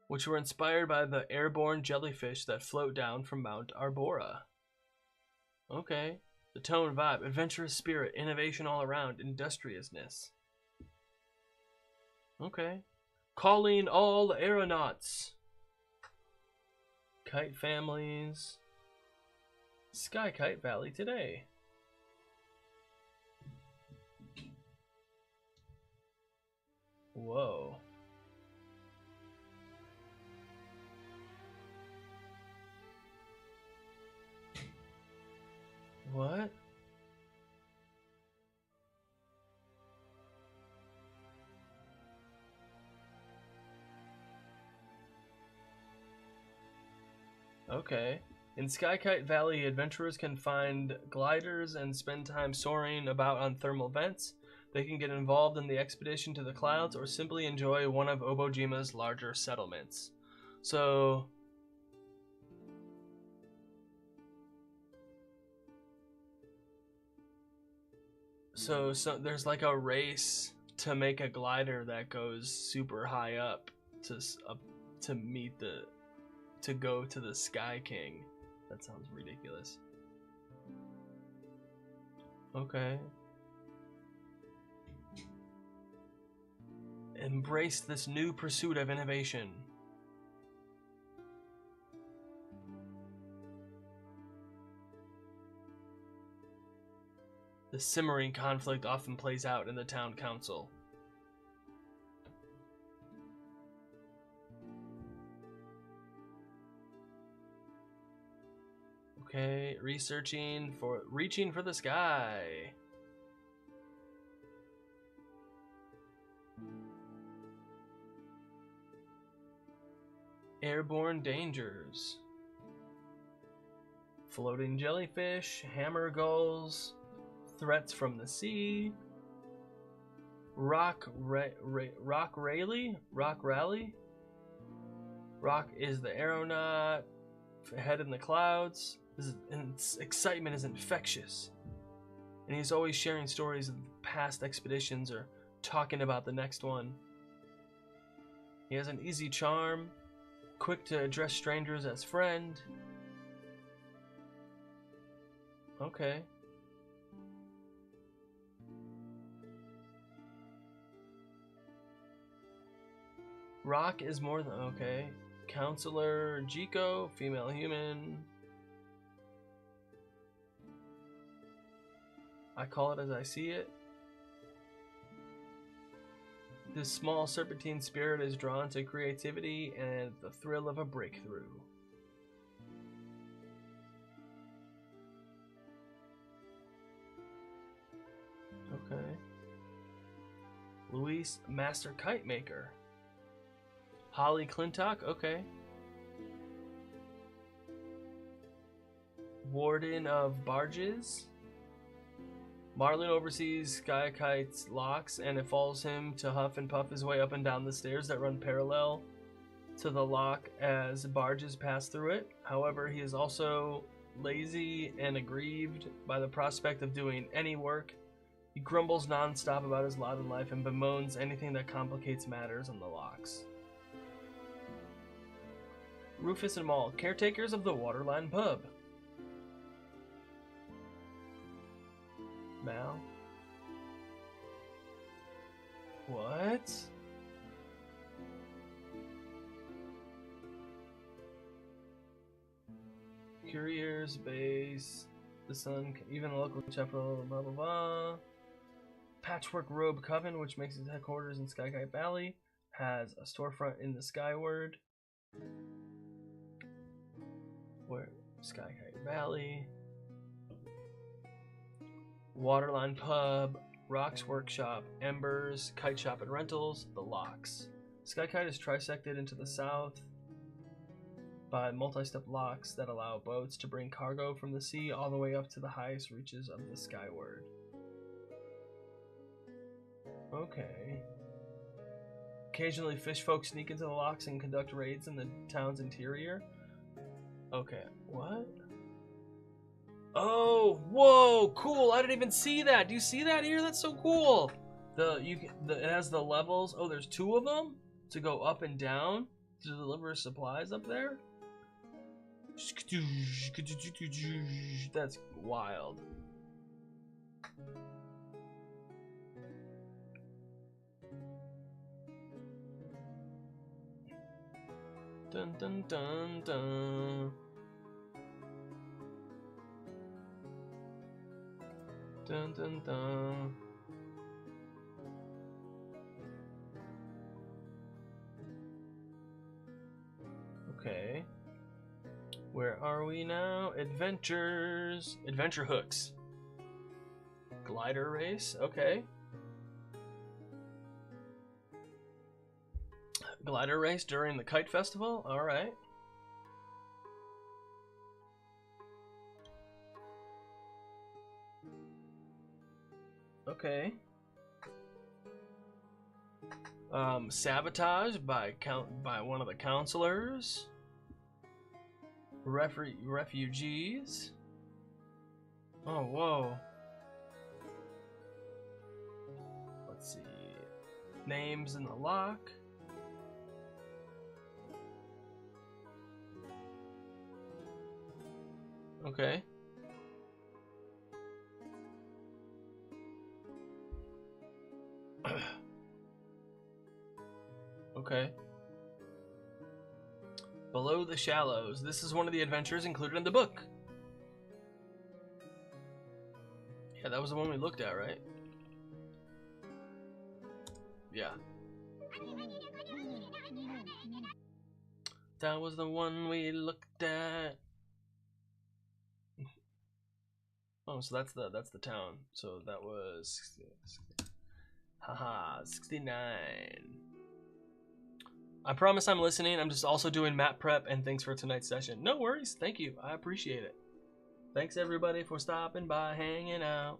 which were inspired by the airborne jellyfish that float down from Mount Arbora. Okay. The tone, vibe, adventurous spirit, innovation all around, industriousness. Okay. Calling all aeronauts. Kite families. Sky Kite Valley today. Whoa. What? Okay. In Sky Kite Valley, adventurers can find gliders and spend time soaring about on thermal vents. They can get involved in the expedition to the clouds or simply enjoy one of Obojima's larger settlements. So there's like a race to make a glider that goes super high up to meet to go to the Sky King. That sounds ridiculous. Okay. Embrace this new pursuit of innovation. The simmering conflict often plays out in the town council. Okay, reaching for the sky. Airborne dangers. Floating jellyfish, hammer gulls, threats from the sea. Rock rally. Rock is the aeronaut. Head in the clouds. Excitement is infectious, and he's always sharing stories of past expeditions or talking about the next one. He has an easy charm, quick to address strangers as friend. Okay. Rock is more than okay. Counselor Jiko, female human. I call it as I see it. This small serpentine spirit is drawn to creativity and the thrill of a breakthrough. Luis, Master Kite Maker. Holly Clintock, okay. Warden of Barges. Marlin oversees Sky Kite's locks, and it follows him to huff and puff his way up and down the stairs that run parallel to the lock as barges pass through it. However, he is also lazy and aggrieved by the prospect of doing any work. He grumbles non-stop about his lot in life and bemoans anything that complicates matters on the locks. Rufus and Maul, caretakers of the Waterline Pub. Mal. What? Couriers, base, the sun, even the local chapel, blah blah blah. Patchwork Robe Coven, which makes its headquarters in Skykite Valley, has a storefront in the Skyward. Where? Skykite Valley. Waterline Pub, Rocks Workshop, Embers, Kite Shop and Rentals, The Locks. Skykite is trisected into the south by multi-step locks that allow boats to bring cargo from the sea all the way up to the highest reaches of the Skyward. Okay. Occasionally, fish folk sneak into the locks and conduct raids in the town's interior. Okay, what? Oh, whoa, cool! I didn't even see that. Do you see that here? That's so cool. It has the levels. Oh, there's 2 of them to go up and down to deliver supplies up there. That's wild. Dun dun dun dun. Dun dun dun. Okay. Where are we now? Adventures. Adventure hooks. Glider race. Okay. Glider race during the Kite Festival. All right. Okay. Sabotage by one of the counselors. Refugees. Oh, whoa. Let's see. Names in the lock. Okay. Okay. Below the Shallows. This is one of the adventures included in the book. Yeah, that was the one we looked at, right? Yeah. That was the one we looked at. Oh, so that's the town. So that was haha 69. I promise I'm listening. I'm just also doing map prep, and thanks for tonight's session. No worries. Thank you. I appreciate it. Thanks everybody for stopping by, hanging out.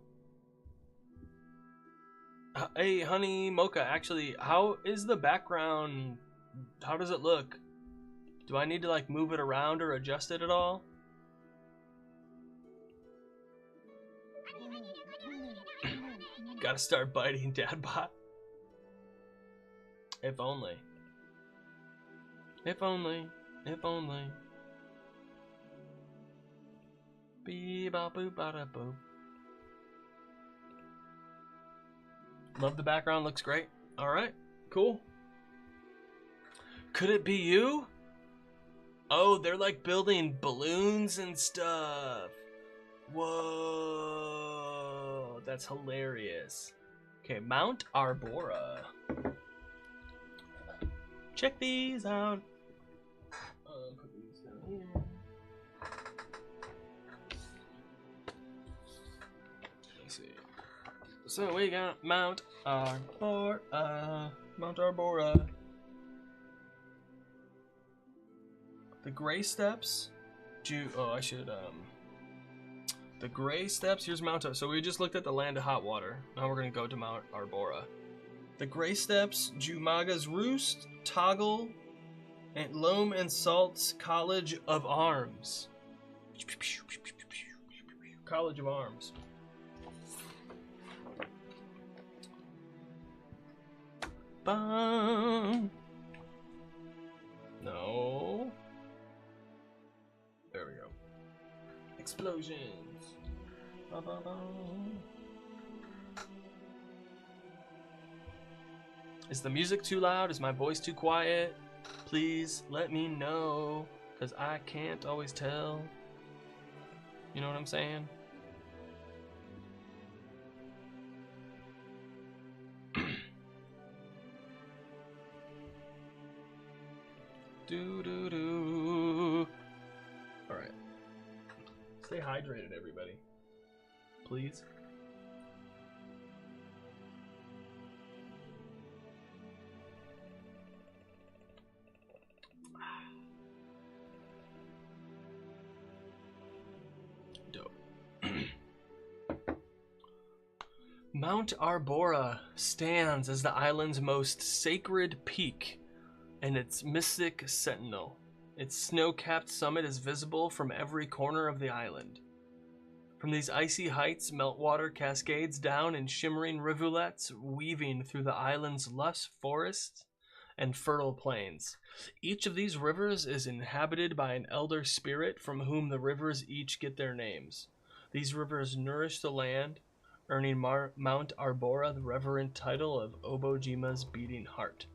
Hey, honey Mocha, actually, how is the background? How does it look? Do I need to like move it around or adjust it at all? Gotta start biting, Dadbot. If only. If only. If only. Bee ba boo ba da boo. Love the background, looks great. Alright, cool. Could it be you? Oh, they're like building balloons and stuff. Whoa, that's hilarious. Okay, Mount Arbora. Check these out. Put these down here. Let's see. So we got Mount Arbora. Mount Arbora. The Gray Steps. The Gray Steps. Here's Mount. So we just looked at the Land of Hot Water. Now we're gonna go to Mount Arbora. The Gray Steps, Jumaga's Roost, Toggle, and Loam and Salt's College of Arms. College of Arms. Bum. No. There we go. Explosions. Ba -ba -ba. Is the music too loud? Is my voice too quiet? Please let me know, because I can't always tell. You know what I'm saying? Do. Alright. Stay hydrated, everybody. Please. Dope. Mount Arbora stands as the island's most sacred peak and its mystic sentinel. Its snow-capped summit is visible from every corner of the island. From these icy heights, meltwater cascades down in shimmering rivulets, weaving through the island's lush forests and fertile plains. Each of these rivers is inhabited by an elder spirit from whom the rivers each get their names. These rivers nourish the land, earning Mount Arbora the reverent title of Obojima's beating heart.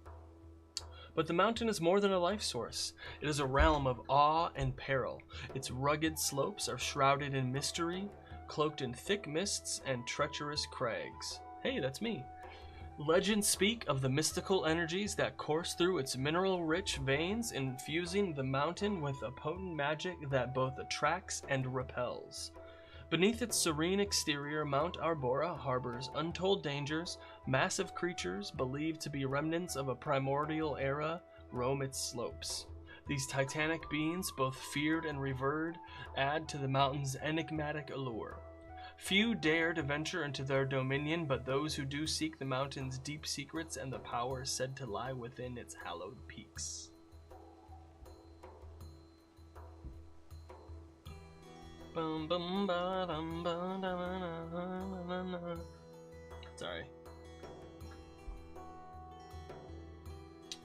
But the mountain is more than a life source. It is a realm of awe and peril. Its rugged slopes are shrouded in mystery, cloaked in thick mists and treacherous crags. Hey, that's me. Legends speak of the mystical energies that course through its mineral-rich veins, infusing the mountain with a potent magic that both attracts and repels. Beneath its serene exterior, Mount Arbora harbors untold dangers. Massive creatures, believed to be remnants of a primordial era, roam its slopes. These titanic beings, both feared and revered, add to the mountain's enigmatic allure. Few dare to venture into their dominion, but those who do seek the mountain's deep secrets and the power said to lie within its hallowed peaks. Sorry.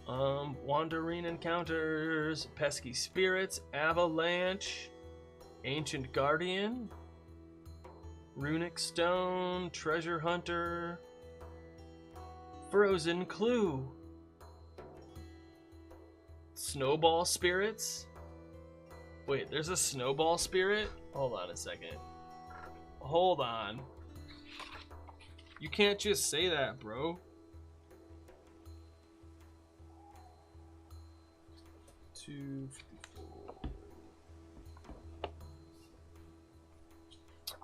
Wandering encounters, pesky spirits, avalanche, ancient guardian, runic stone, treasure hunter, frozen clue, snowball spirits. Wait, there's a snowball spirit? Hold on a second. Hold on. You can't just say that, bro.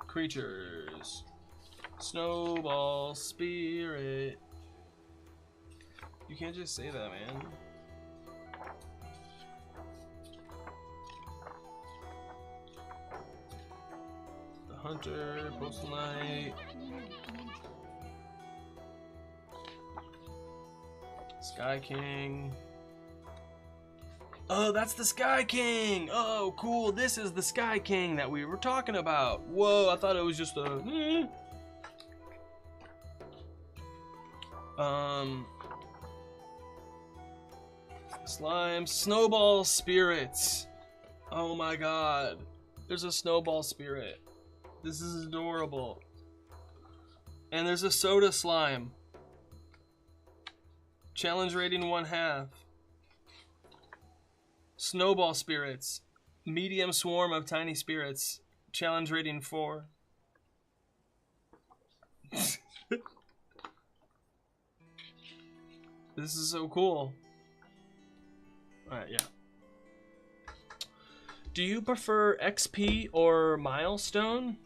Creatures. Snowball spirit. You can't just say that, man. The hunter, post light. Sky King. Oh, that's the Sky King! Oh, cool, this is the Sky King that we were talking about. Whoa, I thought it was just a... Slime, snowball spirits. Oh my god. There's a snowball spirit. This is adorable. And there's a soda slime. Challenge rating 1/2. Snowball spirits. Medium swarm of tiny spirits. Challenge rating 4. This is so cool. Alright, yeah. Do you prefer XP or milestone?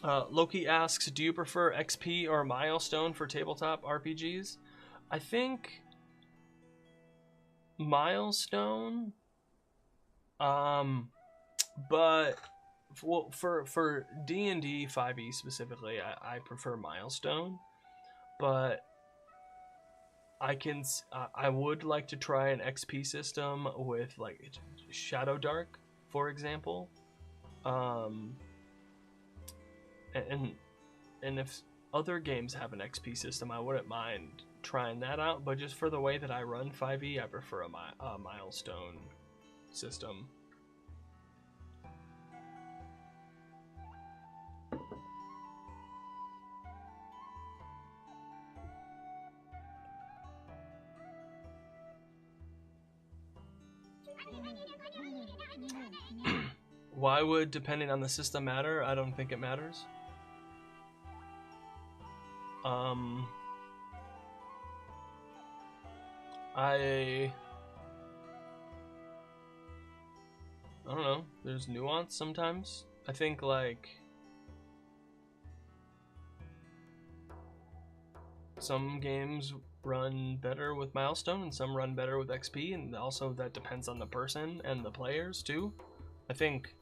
Loki asks, do you prefer XP or milestone for tabletop RPGs? I think milestone. But for D&D 5e specifically, I prefer milestone. But I would like to try an XP system with like Shadow Dark, for example. And if other games have an XP system, I wouldn't mind trying that out. But just for the way that I run 5e, I prefer a milestone system. Why would depending on the system matter? I don't think it matters. I don't know. There's nuance sometimes. I think like some games run better with milestone and some run better with XP, and also that depends on the person and the players too. I think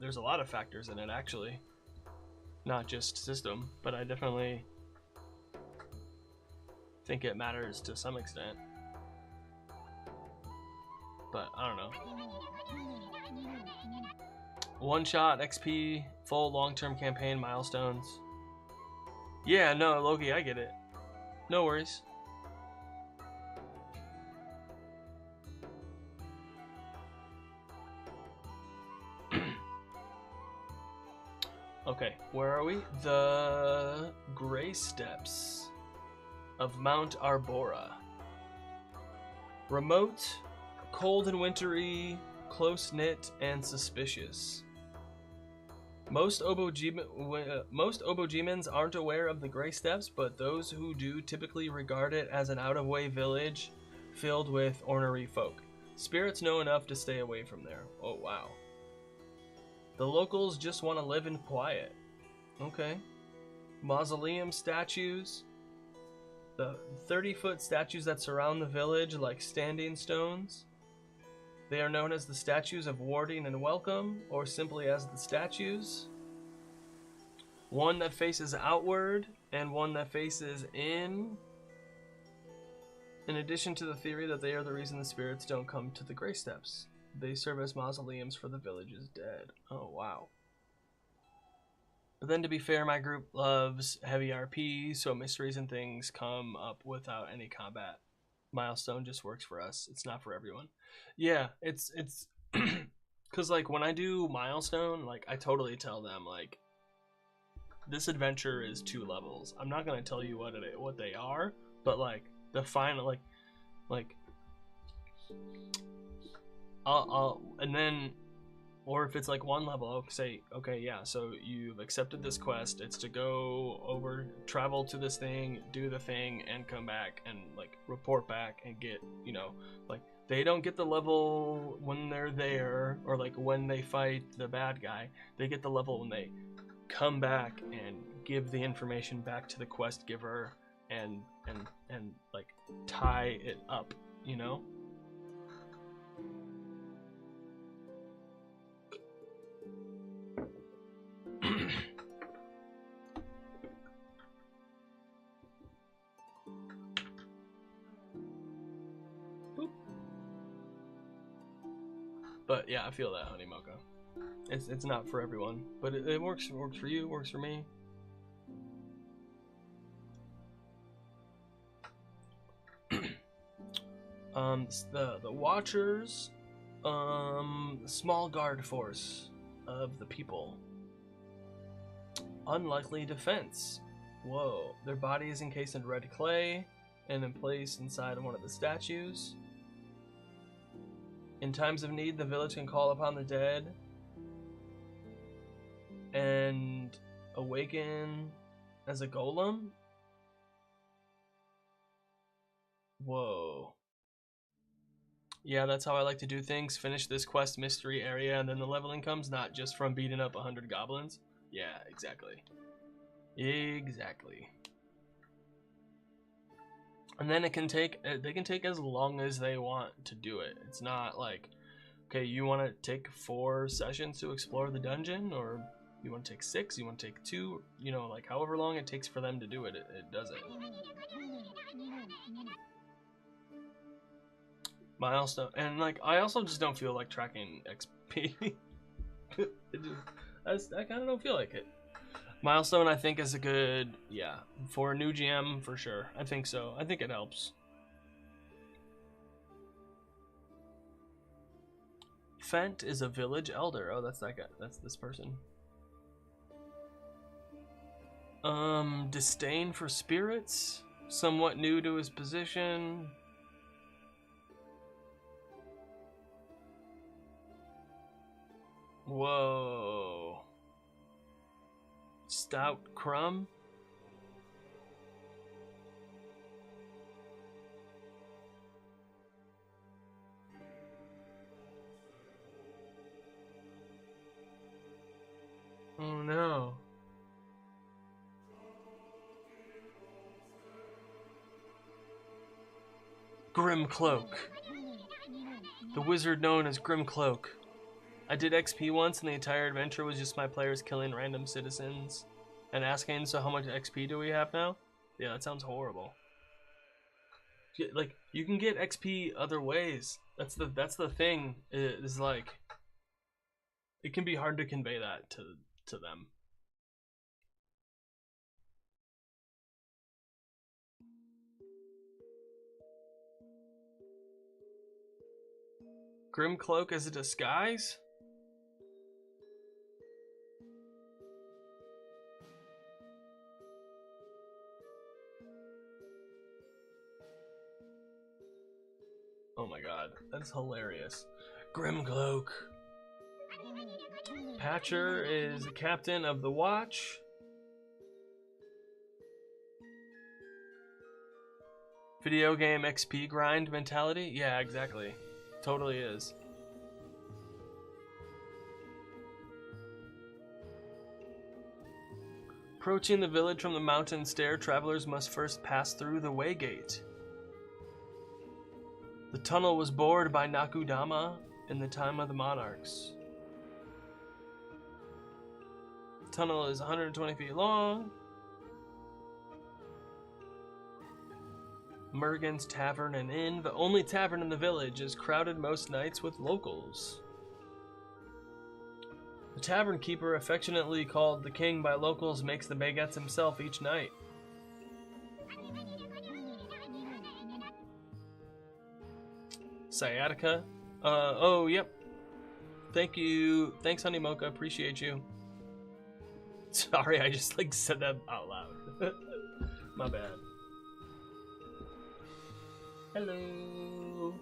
there's a lot of factors in it actually, not just system, but I definitely think it matters to some extent. But I don't know. One shot, XP, full long-term campaign, milestones. Yeah, no, Loki, I get it. No worries. Okay, where are we? The Gray Steps of Mount Arbora. Remote, cold and wintry, close-knit, and suspicious. Most obojimans aren't aware of the Gray Steps, but those who do typically regard it as an out-of-way village filled with ornery folk. Spirits know enough to stay away from there. Oh, wow. The locals just want to live in quiet. Okay. Mausoleum statues. The 30-foot statues that surround the village like standing stones. They are known as the statues of warding and welcome, or simply as the statues. One that faces outward and one that faces in. In addition to the theory that they are the reason the spirits don't come to the Gray Steps. They serve as mausoleums for the village's dead. Oh, wow. But then to be fair, my group loves heavy RP, so mysteries and things come up without any combat. Milestone just works for us. It's not for everyone. Yeah, it's because like when I do milestone, like I totally tell them like this adventure is 2 levels. I'm not gonna tell you what they are, but like the final like I'll and then, or if it's like 1 level, I'll say, okay, yeah, so you've accepted this quest. It's to go over, travel to this thing, do the thing, and come back and like report back and get, you know, like they don't get the level when they're there or like when they fight the bad guy. They get the level when they come back and give the information back to the quest giver and like tie it up, you know? But yeah, I feel that, Honey Mocha. It's not for everyone, but it works. It works for you. It works for me. The Watchers, small guard force of the people. Unlikely defense. Whoa, their body is encased in red clay and in place inside one of the statues. In times of need, the village can call upon the dead and awaken as a golem. Whoa. Yeah, that's how I like to do things. Finish this quest mystery area, and then the leveling comes not just from beating up 100 goblins. Yeah, exactly. Exactly. And then it can take, they can take as long as they want to do it. It's not like, okay, you want to take 4 sessions to explore the dungeon, or you want to take 6, you want to take 2, you know, like however long it takes for them to do it, it does it. Milestone, and like I also just don't feel like tracking XP. I kind of don't feel like it. Milestone, I think, is a good, yeah, for a new GM for sure. I think so. I think it helps. Fent is a village elder. Oh, that's that guy. That's this person. Disdain for spirits. Somewhat new to his position. Whoa. Stout crumb. Oh no. Grim Cloak. The wizard known as Grim Cloak. I did XP once and the entire adventure was just my players killing random citizens and asking, so how much XP do we have now? Yeah, that sounds horrible. Like, you can get XP other ways. That's the thing. Is like, it can be hard to convey that to them. Grim Cloak as a disguise? Oh my god, that's hilarious. Grim Cloak. Patcher is the captain of the watch. Video game XP grind mentality? Yeah, exactly. Totally is. Approaching the village from the mountain stair, travelers must first pass through the Waygate. The tunnel was bored by Nakudama in the time of the monarchs. The tunnel is 120 feet long. Mergen's Tavern and Inn, the only tavern in the village, is crowded most nights with locals. The tavern keeper, affectionately called the king by locals, makes the baguettes himself each night. Sciatica? Oh, yep. Thank you. Thanks, Honey Mocha. Appreciate you. Sorry, I just like said that out loud. My bad. Hello.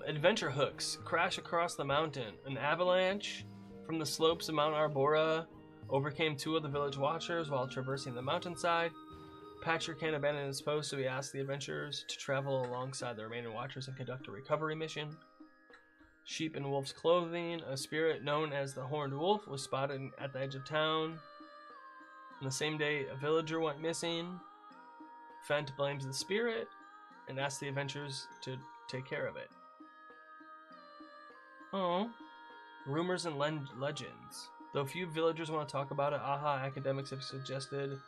Adventure hooks crash across the mountain. An avalanche from the slopes of Mount Arbora overcame 2 of the village watchers while traversing the mountainside. Patcher can't abandon his post, so he asks the adventurers to travel alongside the remaining watchers and conduct a recovery mission. Sheep in wolf's clothing. A spirit known as the Horned Wolf was spotted at the edge of town. On the same day, a villager went missing. Fent blames the spirit and asks the adventurers to take care of it. Oh. Rumors and legends. Though few villagers want to talk about it, academics have suggested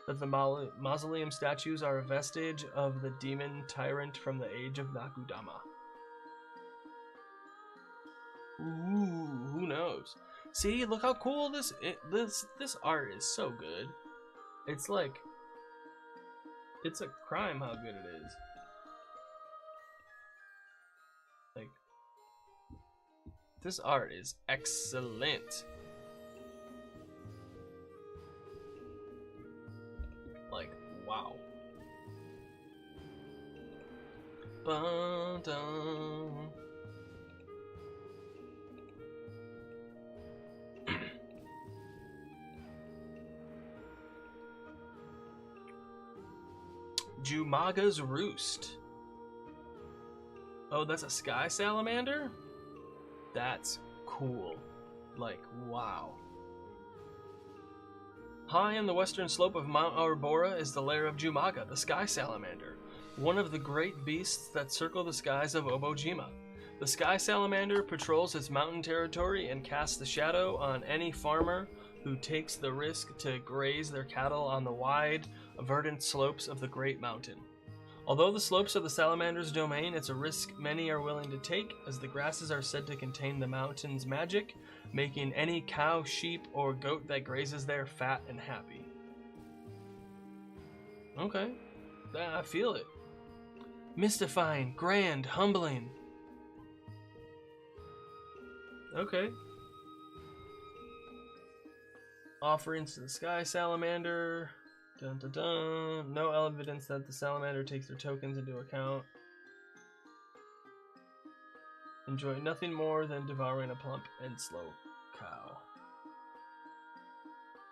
that the mausoleum statues are a vestige of the demon tyrant from the age of Nakudama. Ooh, who knows? See, look how cool this art is. So good. It's like, it's a crime how good it is. Like, this art is excellent. Like, wow. Ba-dum. Jumaga's Roost. Oh, that's a sky salamander? That's cool. Like, wow. High on the western slope of Mount Arbora is the lair of Jumaga, the sky salamander, one of the great beasts that circle the skies of Obojima. The sky salamander patrols its mountain territory and casts a shadow on any farmer who takes the risk to graze their cattle on the wide, verdant slopes of the great mountain. Although the slopes are the salamander's domain, it's a risk many are willing to take, as the grasses are said to contain the mountain's magic, making any cow, sheep, or goat that grazes there fat and happy. Okay, I feel it. Mystifying, grand, humbling. Okay. Offerings to the sky salamander. Dun dun dun. No evidence that the salamander takes their tokens into account. Enjoy nothing more than devouring a plump and slow cow.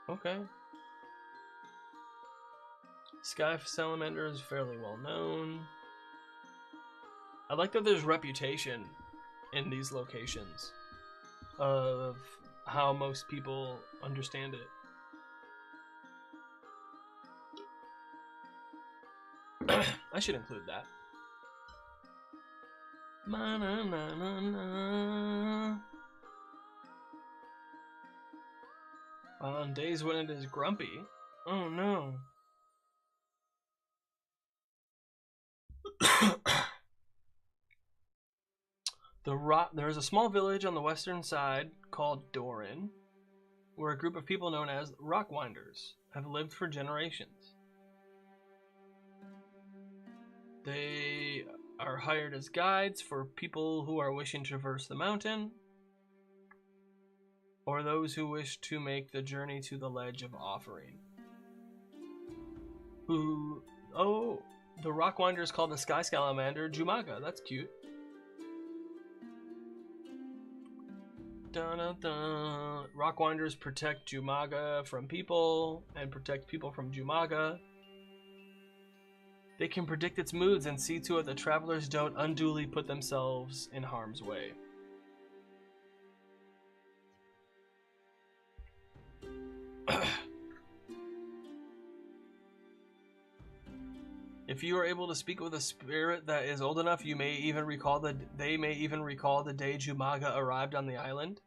Okay. Sky salamander is fairly well known. I like that there's reputation in these locations of how most people understand it. I should include that. On days when it is grumpy. Oh no. There is a small village on the western side called Doran, where a group of people known as Rockwinders have lived for generations. They are hired as guides for people who are wishing to traverse the mountain, or those who wish to make the journey to the Ledge of Offering. The Rockwinder is called the Sky Salamander Jumaga. That's cute. Dun, dun, dun. Rockwinders protect Jumaga from people and protect people from Jumaga. They can predict its moods and see to it that travelers don't unduly put themselves in harm's way. If you are able to speak with a spirit that is old enough, they may even recall the day Jumaga arrived on the island.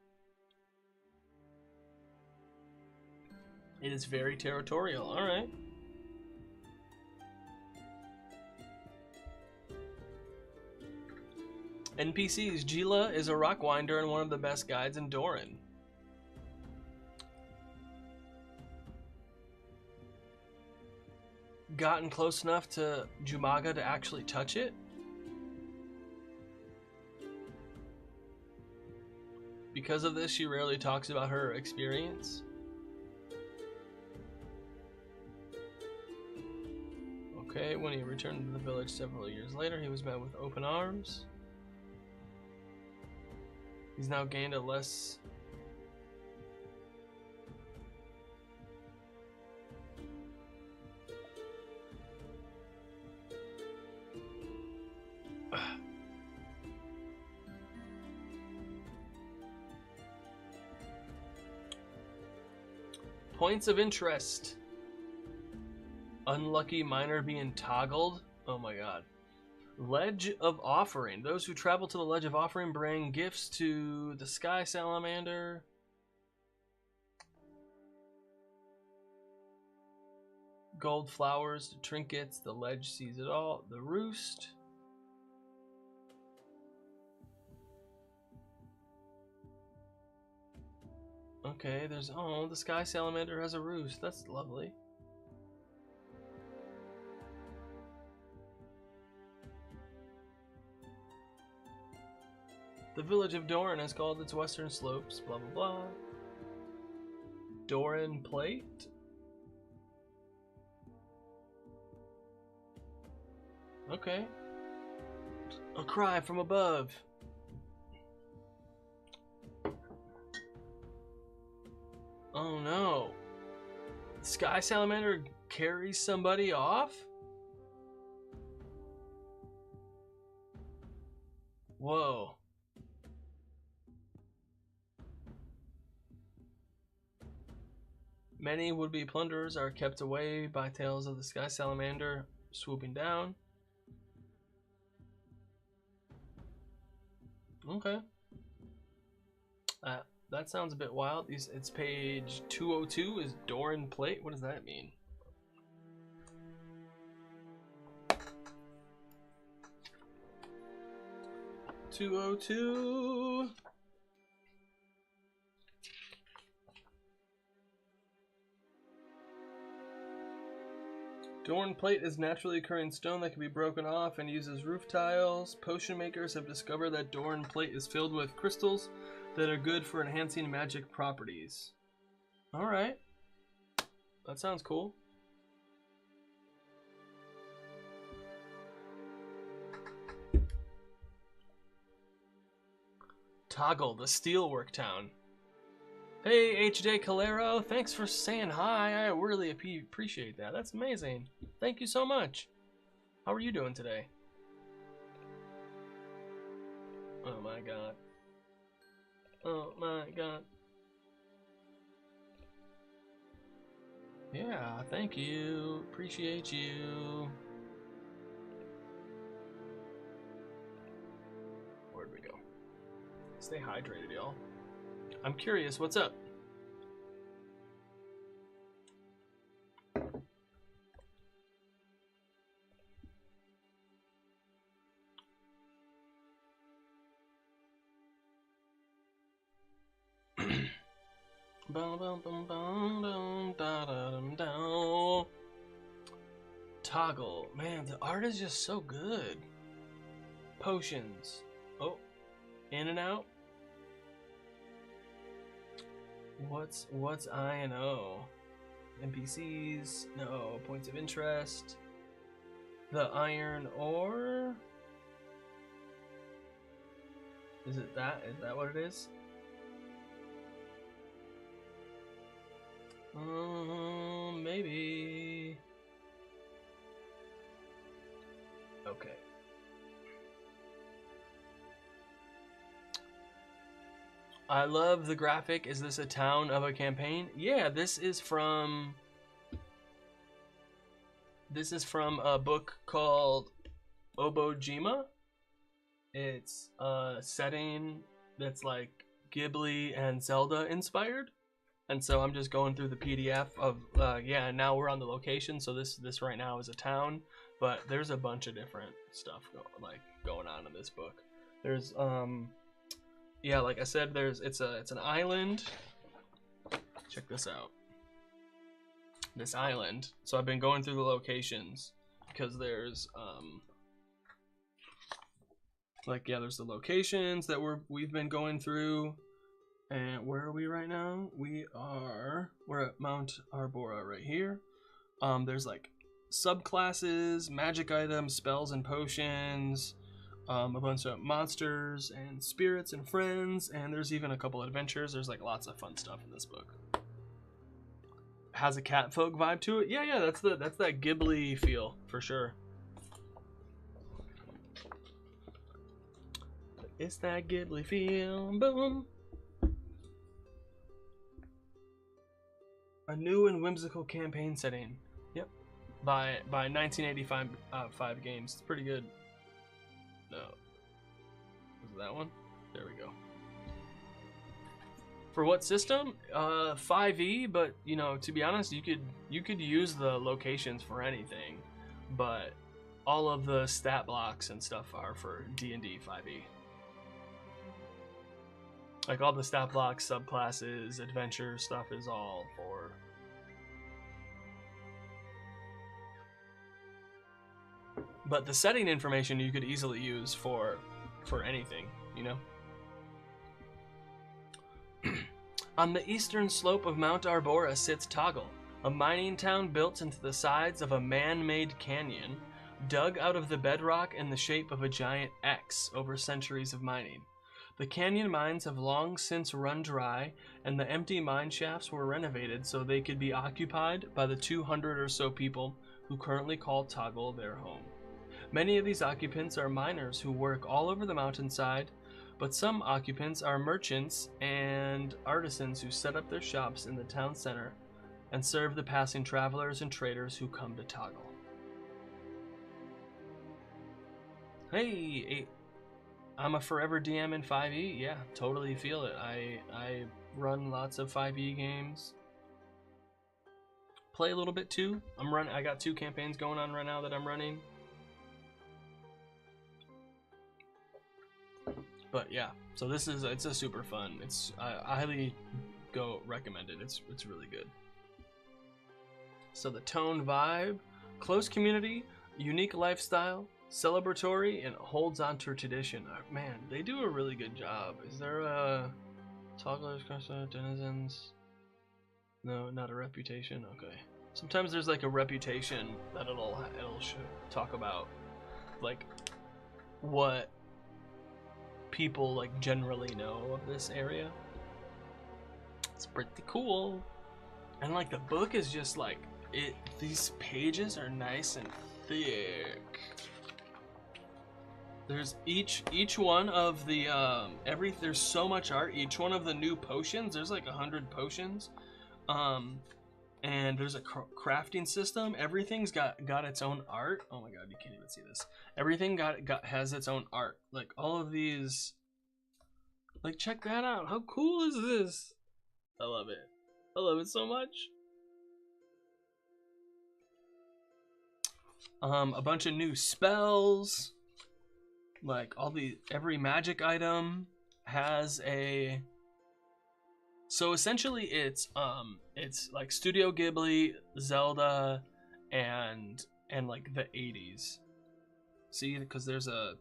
It is very territorial. All right. NPCs. Gila is a Rockwinder and one of the best guides in Doran. Gotten close enough to Jumaga to actually touch it? Because of this, she rarely talks about her experience. Okay, when he returned to the village several years later, he was met with open arms. He's now gained a less... Points of interest. Unlucky miner being toggled. Oh my god. Ledge of Offering. Those who travel to the Ledge of Offering bring gifts to the Sky Salamander. Gold flowers, trinkets. The ledge sees it all. The roost. Okay, the Sky Salamander has a roost. That's lovely. The village of Doran is called its western slopes, blah blah blah. Doran Plate? Okay. A cry from above. Oh no. Sky Salamander carries somebody off? Whoa. Many would-be plunderers are kept away by tales of the sky salamander swooping down. Okay. That sounds a bit wild. It's page 202 is door and plate. What does that mean? (202). Dorn plate is naturally occurring stone that can be broken off and used as roof tiles. Potion makers have discovered that Dorn plate is filled with crystals that are good for enhancing magic properties. Alright. That sounds cool. Toggle, the steelwork town. Hey, HJ Calero, thanks for saying hi. I really appreciate that. That's amazing. Thank you so much. How are you doing today? Oh my god. Oh my god. Yeah, thank you. Appreciate you. Where'd we go? Stay hydrated, y'all. I'm curious, what's up? Toggle. Man, the art is just so good. Potions. Oh, in and out. What's I and O? NPCs, no. Points of interest. The iron ore? Is it that? Is that what it is? Maybe. Okay. I love the graphic. Is this a town of a campaign? Yeah, this is from a book called Obojima. It's a setting that's like Ghibli and Zelda inspired. And so I'm just going through the PDF of yeah, now we're on the location, so this right now is a town, but there's a bunch of different stuff going on in this book. There's yeah, like I said, it's an island. Check this out. This island. So I've been going through the locations because there's there's the locations that we've been going through. And where are we right now? We're at Mount Arbora right here. There's like subclasses, magic items, spells and potions, a bunch of monsters and spirits and friends, and there's even a couple adventures. There's like lots of fun stuff in this book. Has a cat folk vibe to it. Yeah, that's that Ghibli feel for sure. It's that Ghibli feel. Boom. A new and whimsical campaign setting. Yep. By 1985 5 games. It's pretty good. No. Was it that one? There we go. For what system? 5e, but you know, to be honest, you could use the locations for anything, but all of the stat blocks and stuff are for D&D 5e. Like all the stat blocks, subclasses, adventure stuff is all for. But the setting information you could easily use for anything, you know? On the eastern slope of Mount Arbora sits Toggle, a mining town built into the sides of a man-made canyon, dug out of the bedrock in the shape of a giant X over centuries of mining. The canyon mines have long since run dry, and the empty mine shafts were renovated so they could be occupied by the 200 or so people who currently call Toggle their home. Many of these occupants are miners who work all over the mountainside, but some occupants are merchants and artisans who set up their shops in the town center and serve the passing travelers and traders who come to Toggle. Hey, I'm a forever DM in 5e. Yeah, totally feel it. I run lots of 5e games. Play a little bit too. I got 2 campaigns going on right now that I'm running. But yeah, so it's a super fun. I highly recommend it. It's really good. So the tone vibe, close community, unique lifestyle, celebratory, and holds on to tradition. Man, they do a really good job. Is there a togglers, denizens? No, not a reputation. Okay. Sometimes there's like a reputation that it'll talk about, like what people like generally know of this area. It's pretty cool. And like the book is just like these pages are nice and thick. There's each one of the there's so much art. Each one of the new potions, there's like 100 potions. And there's a crafting system. Everything's got its own art. Oh my god, you can't even see this. Everything has its own art. Like all of these. Like check that out. How cool is this? I love it. I love it so much. A bunch of new spells. Like every magic item has a. So essentially, it's like Studio Ghibli, Zelda, and like the 80s. See, because there's a,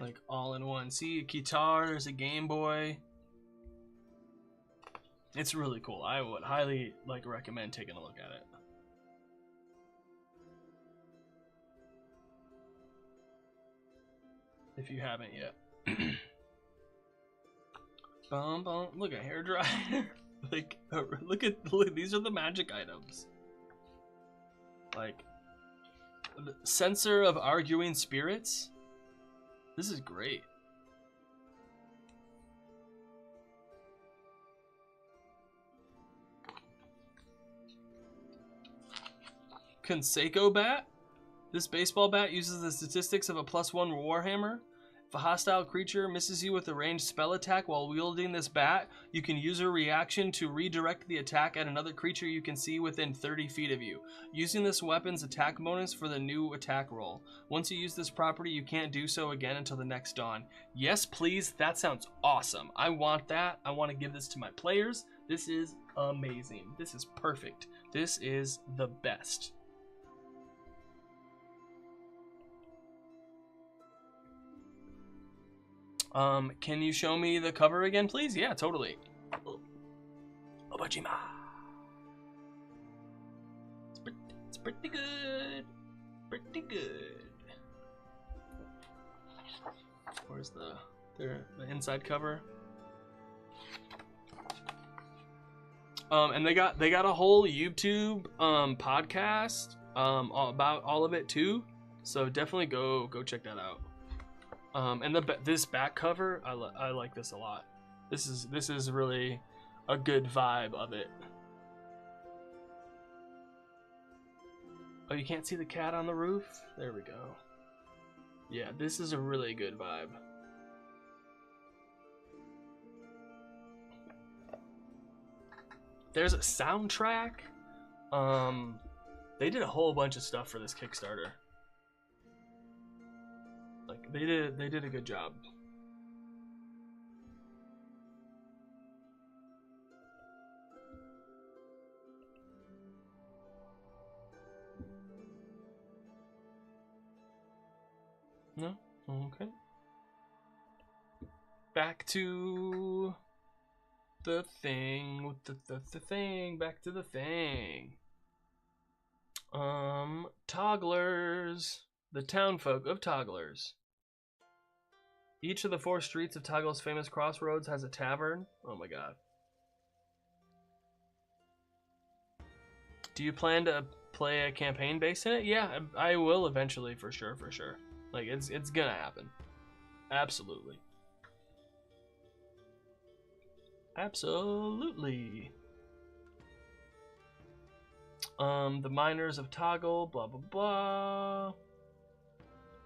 like all in one. See, a guitar. There's a Game Boy. It's really cool. I would highly recommend taking a look at it. If you haven't yet. Look, a hairdryer. look at these are the magic items. Like the sensor of arguing spirits. This is great. Conseco bat. This baseball bat uses the statistics of a +1 warhammer. If a hostile creature misses you with a ranged spell attack while wielding this bat, you can use a reaction to redirect the attack at another creature you can see within 30 feet of you, using this weapon's attack bonus for the new attack roll. Once you use this property, you can't do so again until the next dawn. Yes, please. That sounds awesome. I want that. I want to give this to my players. This is amazing. This is perfect. This is the best. Can you show me the cover again, please? Yeah, totally. Obojima. It's pretty good. Pretty good. Where's the inside cover? And they got a whole YouTube podcast about all of it too. So definitely go check that out. And this back cover, I like this a lot. This is really a good vibe of it. Oh, you can't see the cat on the roof? There we go. Yeah, this is a really good vibe. There's a soundtrack. They did a whole bunch of stuff for this Kickstarter. Like they did a good job. No? Okay. Back to the thing. The thing. Back to the thing. Togglers. The townfolk of Togglers. Each of the 4 streets of Toggle's famous crossroads has a tavern. Oh my god. Do you plan to play a campaign based in it? Yeah, I will eventually, for sure. Like, it's gonna happen. Absolutely. Absolutely. The miners of Toggle, blah blah blah.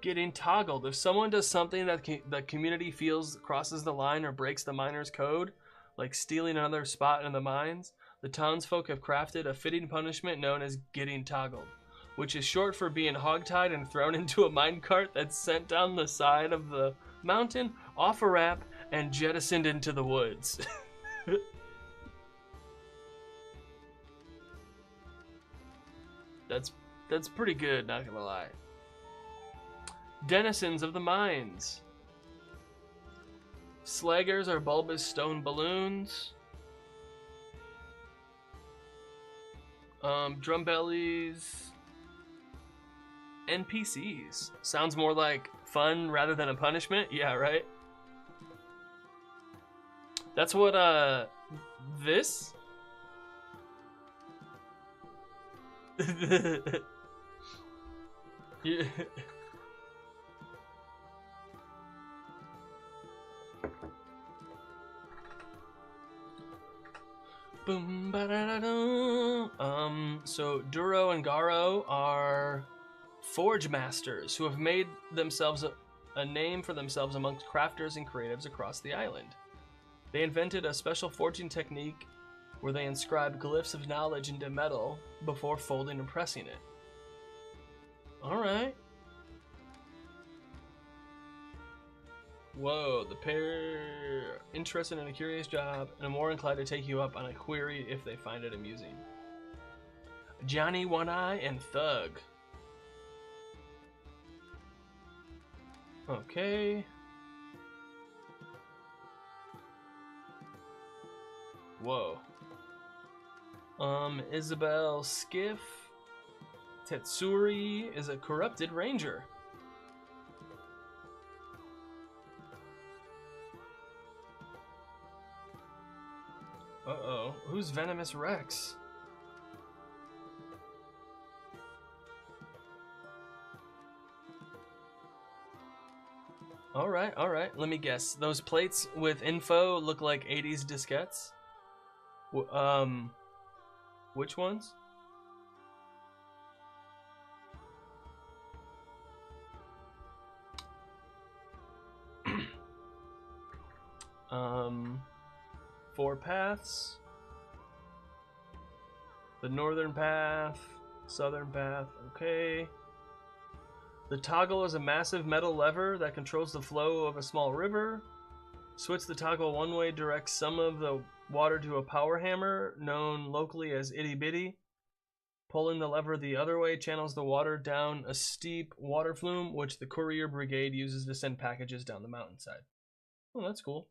Getting toggled. If someone does something that the community feels crosses the line or breaks the miner's code, like stealing another spot in the mines, the townsfolk have crafted a fitting punishment known as getting toggled, which is short for being hogtied and thrown into a minecart that's sent down the side of the mountain, off a ramp, and jettisoned into the woods. That's pretty good, not gonna lie. Denizens of the mines. Slaggers are bulbous stone balloons. Drumbellies. NPCs. Sounds more like fun rather than a punishment. Yeah, right? That's what, this? Yeah. Boom, so Duro and Garo are forge masters who have made themselves a name for themselves amongst crafters and creatives across the island. They invented a special forging technique where they inscribe glyphs of knowledge into metal before folding and pressing it. Alright. Whoa, the pair interested in a curious job and are more inclined to take you up on a query if they find it amusing. Johnny One Eye and Thug. Okay. Whoa. Isabel Skiff. Tetsuri is a corrupted ranger. Uh-oh. Who's Venomous Rex? Alright. Let me guess. Those plates with info look like 80s diskettes? Which ones? Four paths. The northern path, southern path, okay. The toggle is a massive metal lever that controls the flow of a small river. Switch the toggle one way directs some of the water to a power hammer, known locally as Itty Bitty. Pulling the lever the other way channels the water down a steep water flume, which the courier brigade uses to send packages down the mountainside. Oh, that's cool.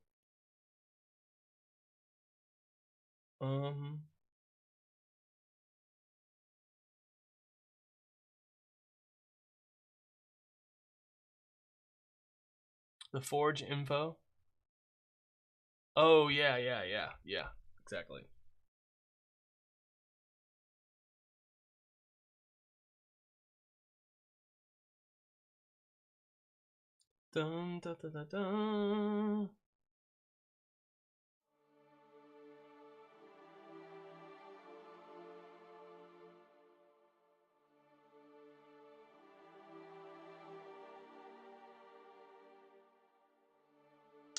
The forge info. Oh, yeah, exactly. Dun, dun, dun, dun, dun.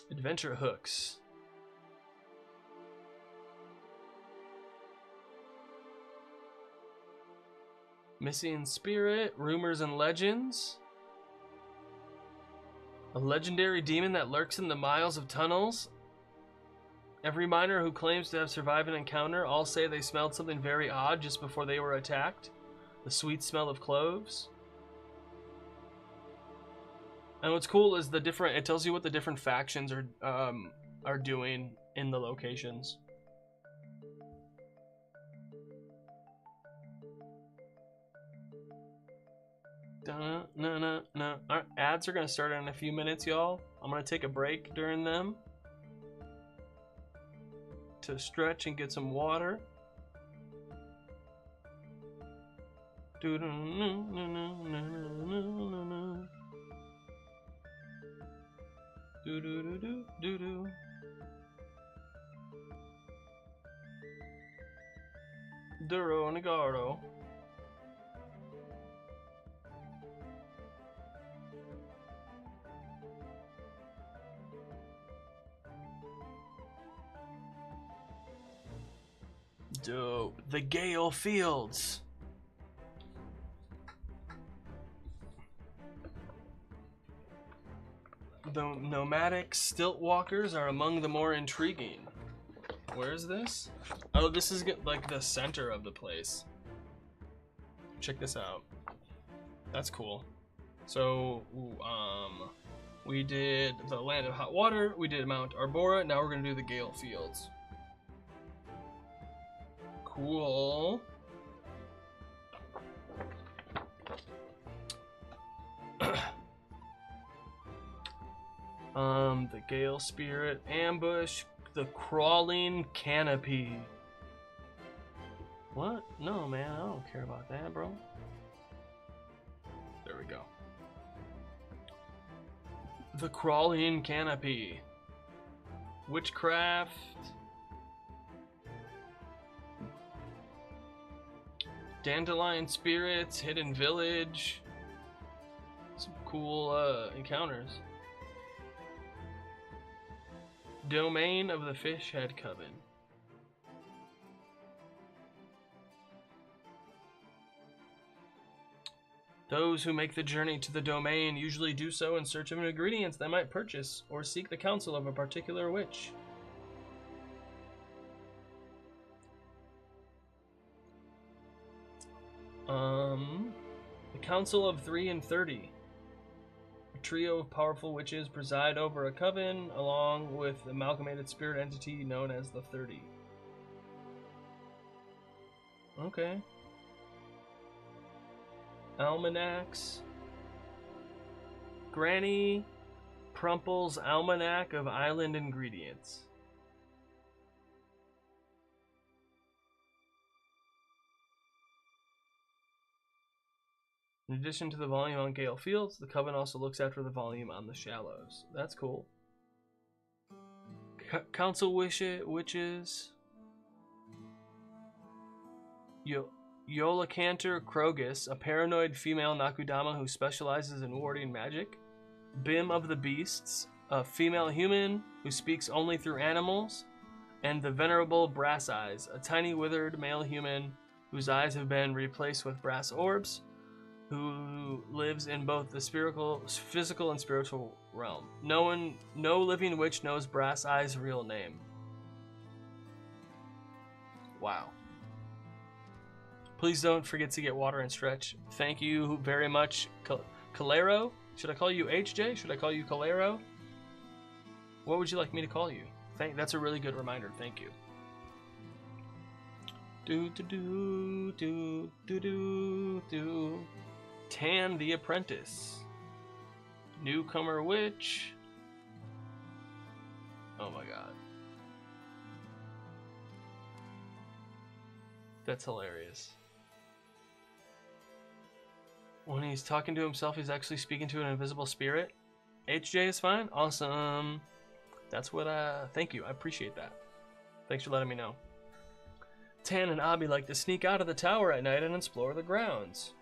Adventure hooks. Missing spirit, rumors and legends. A legendary demon that lurks in the miles of tunnels. Every miner who claims to have survived an encounter all say they smelled something very odd just before they were attacked. The sweet smell of cloves. And what's cool is it tells you what the different factions are doing in the locations. No. Our ads are gonna start in a few minutes, y'all. I'm gonna take a break during them to stretch and get some water. Do do no no no no no no no. Do do do do do do. Duro Nagaro. Dope. The Gale Fields. The nomadic stilt walkers are among the more intriguing. Where is this? Oh, this is like the center of the place. Check this out. That's cool. So, we did the Land of Hot Water, we did Mount Arbora, now we're gonna do the Gale Fields. Cool. The Gale Spirit Ambush, the Crawling Canopy. What? No, man, I don't care about that, bro. There we go. The Crawling Canopy. Witchcraft. Dandelion Spirits, Hidden Village. Some cool encounters. Domain of the Fishhead Coven. Those who make the journey to the domain usually do so in search of ingredients they might purchase or seek the counsel of a particular witch. The Council of 3 and 30. A trio of powerful witches preside over a coven along with the amalgamated spirit entity known as the 30. Okay. Almanacs. Granny Prumple's Almanac of Island Ingredients. In addition to the volume on Gale Fields, the Coven also looks after the volume on the Shallows. That's cool. Council Witches. Yola Cantor Krogus, a paranoid female Nakudama who specializes in warding magic. Bim of the Beasts, a female human who speaks only through animals. And the Venerable Brass Eyes, a tiny withered male human whose eyes have been replaced with brass orbs, who lives in both the physical and spiritual realm. No living witch knows Brass Eye's real name. Wow. Please don't forget to get water and stretch. Thank you very much, Calero. Should I call you HJ? Should I call you Calero? What would you like me to call you? That's a really good reminder. Thank you. Do. Tan the Apprentice. Newcomer Witch. Oh my god. That's hilarious. When he's talking to himself, he's actually speaking to an invisible spirit. HJ is fine? Awesome. That's what, thank you. I appreciate that. Thanks for letting me know. Tan and Abby like to sneak out of the tower at night and explore the grounds.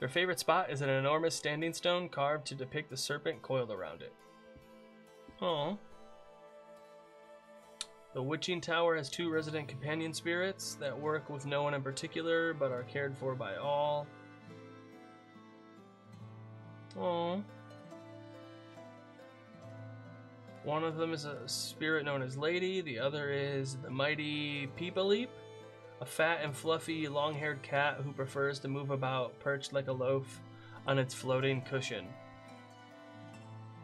Their favorite spot is an enormous standing stone carved to depict the serpent coiled around it. Aww. The Witching Tower has 2 resident companion spirits that work with no one in particular, but are cared for by all. Aww. One of them is a spirit known as Lady, the other is the mighty Peepaleep, a fat and fluffy long-haired cat who prefers to move about perched like a loaf on its floating cushion.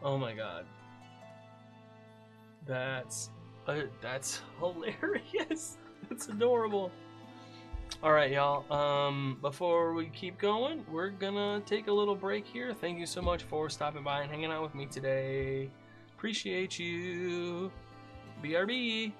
Oh my god. That's hilarious. That's adorable. Alright, y'all. Before we keep going, we're gonna take a little break here. Thank you so much for stopping by and hanging out with me today. Appreciate you. BRB.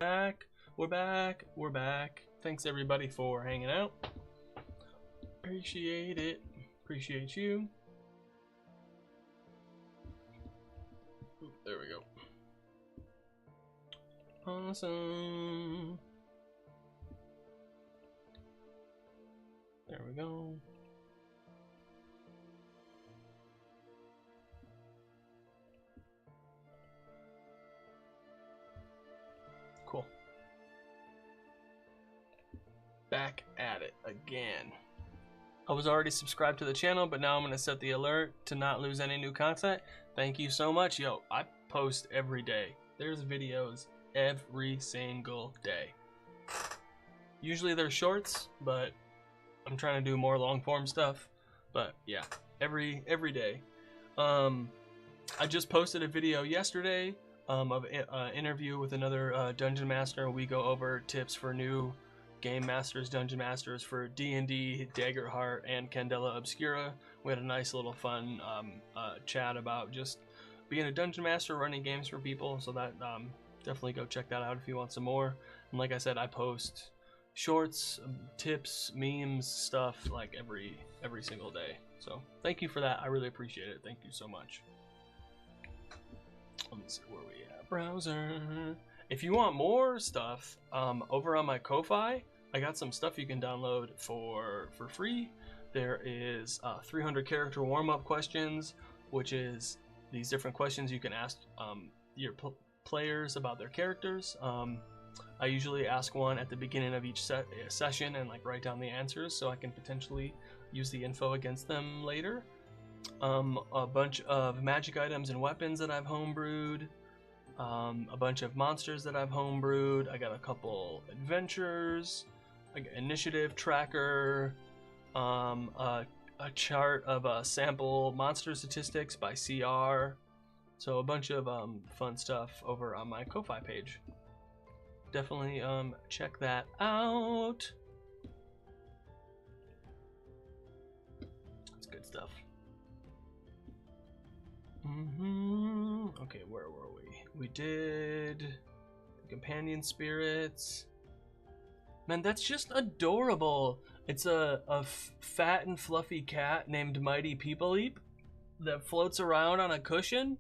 We're back. Thanks everybody for hanging out. Appreciate it. Appreciate you. Ooh, there we go. Awesome. There we go. Cool. Back at it again. I was already subscribed to the channel, but now I'm going to set the alert to not lose any new content. Thank you so much. Yo, I post every day. There's videos every single day. Usually they're shorts, but I'm trying to do more long form stuff. But yeah, every day. I just posted a video yesterday of an interview with another dungeon master. We go over tips for new game masters, dungeon masters for D&D, Daggerheart, and Candela Obscura. We had a nice little fun chat about just being a dungeon master, running games for people. So that definitely go check that out if you want some more. And like I said, I post shorts, tips, memes, stuff like every single day. So thank you for that. I really appreciate it. Thank you so much. Let me see where we at. Browser. If you want more stuff, over on my Ko-Fi, I got some stuff you can download for free. There is 300 character warm-up questions, which is these different questions you can ask your players about their characters. I usually ask one at the beginning of each session and like write down the answers so I can potentially use the info against them later. A bunch of magic items and weapons that I've homebrewed. A bunch of monsters that I've homebrewed. I got a couple adventures, like initiative tracker, a chart of sample monster statistics by CR. So a bunch of fun stuff over on my Ko-Fi page. Definitely check that out. It's good stuff. Okay, where were we? We did the companion spirits. Man, that's just adorable. It's a fat and fluffy cat named Mighty Peepaleep that floats around on a cushion.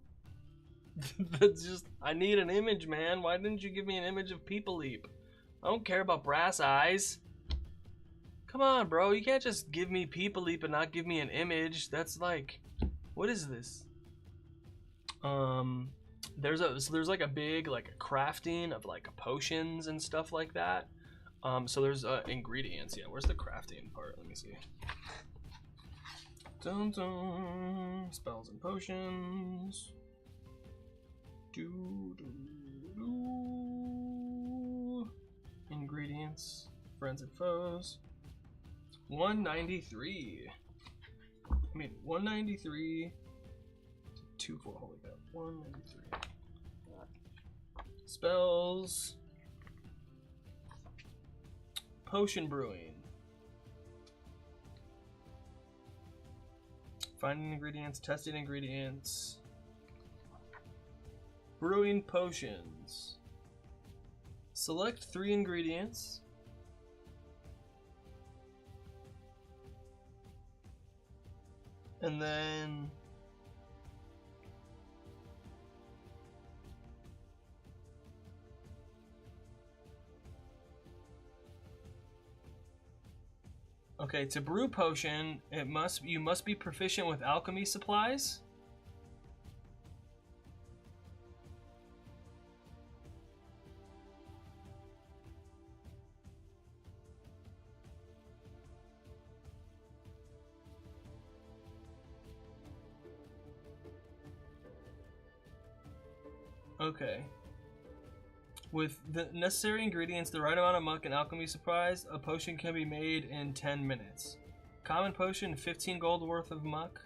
That's just, I need an image, man. Why didn't you give me an image of Peepaleep? I don't care about brass eyes. Come on, bro. You can't just give me Peepaleep and not give me an image. That's like, what is this? There's like a big like crafting of like potions and stuff like that. So there's ingredients. Yeah, where's the crafting part? Let me see. Dun dun. Spells and potions. Ingredients. Friends and foes. 193. I mean 193. 24. Holy cow. 193. Spells. Potion brewing. Finding ingredients, testing ingredients. Brewing potions. Select 3 ingredients. And then okay, to brew potion, you must be proficient with alchemy supplies. Okay. With the necessary ingredients, the right amount of muck, and alchemy supplies, a potion can be made in 10 minutes. Common potion, 15 gold worth of muck.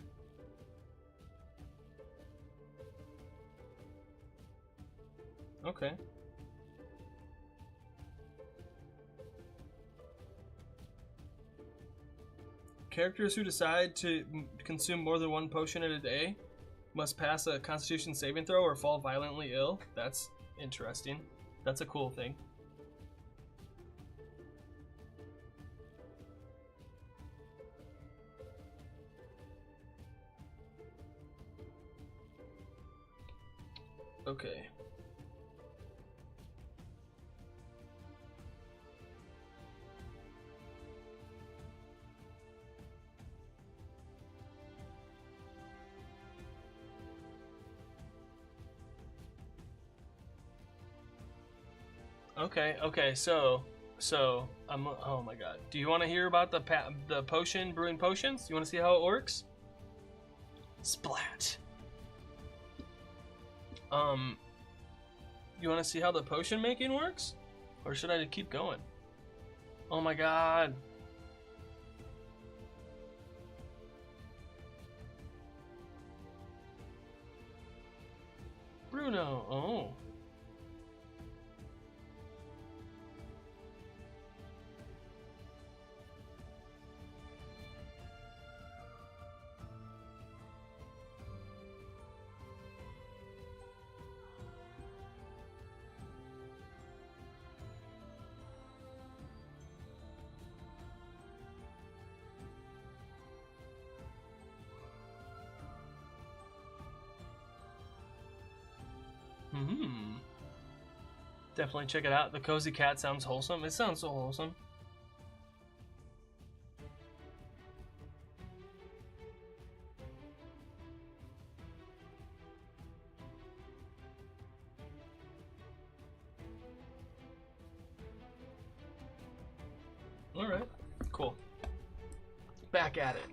Okay. Characters who decide to consume more than 1 potion in a day must pass a Constitution saving throw or fall violently ill. That's interesting. That's a cool thing. Okay. Okay, so I'm. Oh my god. Do you want to hear about the potion brewing potions? You want to see how it works? Splat. You want to see how the potion making works, or should I keep going? Oh my god. Bruno. Oh. Definitely check it out. The cozy cat sounds wholesome. It sounds so wholesome. Alright, cool. Back at it.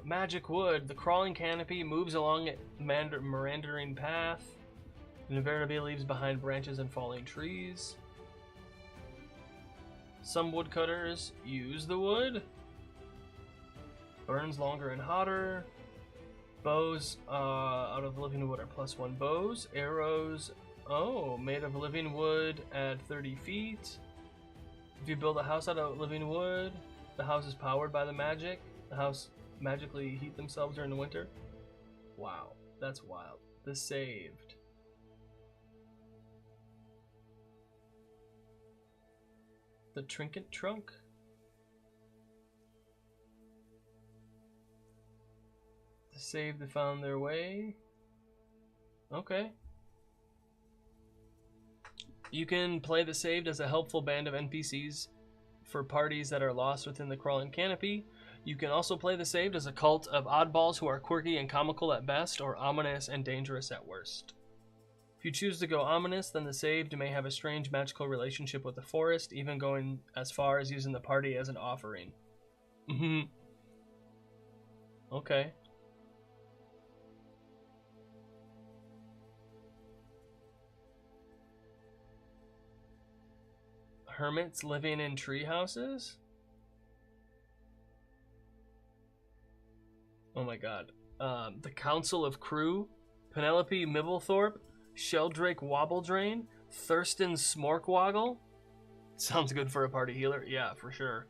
Magic wood. The crawling canopy moves along a meandering path and invariably leaves behind branches and falling trees. Some woodcutters use the wood. Burns longer and hotter. Bows out of living wood are +1 bows. Arrows, made of living wood at 30 feet. If you build a house out of living wood, the house is powered by the magic. The house magically heat themselves during the winter. Wow, that's wild. The saved. The trinket trunk. The saved that found their way. Okay. You can play the saved as a helpful band of NPCs for parties that are lost within the crawling canopy. You can also play the saved as a cult of oddballs who are quirky and comical at best, or ominous and dangerous at worst. If you choose to go ominous, then the saved may have a strange magical relationship with the forest, even going as far as using the party as an offering. Okay. Hermits living in tree houses? Oh my god. The Council of Crew, Penelope Mibblethorpe, Sheldrake Wobbledrain, Thurston Smorkwoggle. Sounds good for a party healer. Yeah, for sure.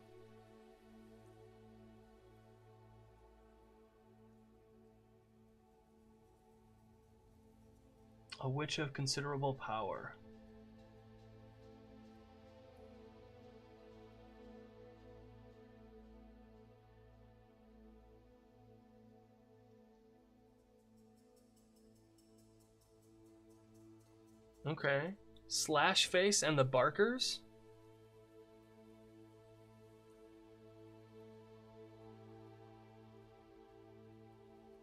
A witch of considerable power. Okay. Slashface and the Barkers?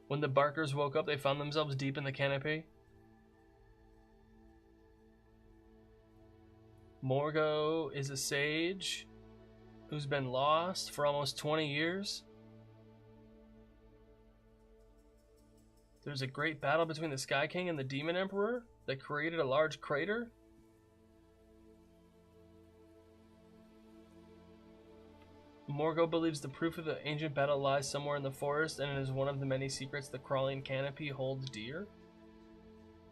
When the Barkers woke up, they found themselves deep in the canopy. Morgo is a sage who's been lost for almost 20 years. There's a great battle between the Sky King and the Demon Emperor that created a large crater. Morgo believes the proof of the ancient battle lies somewhere in the forest, and it is one of the many secrets the crawling canopy holds dear.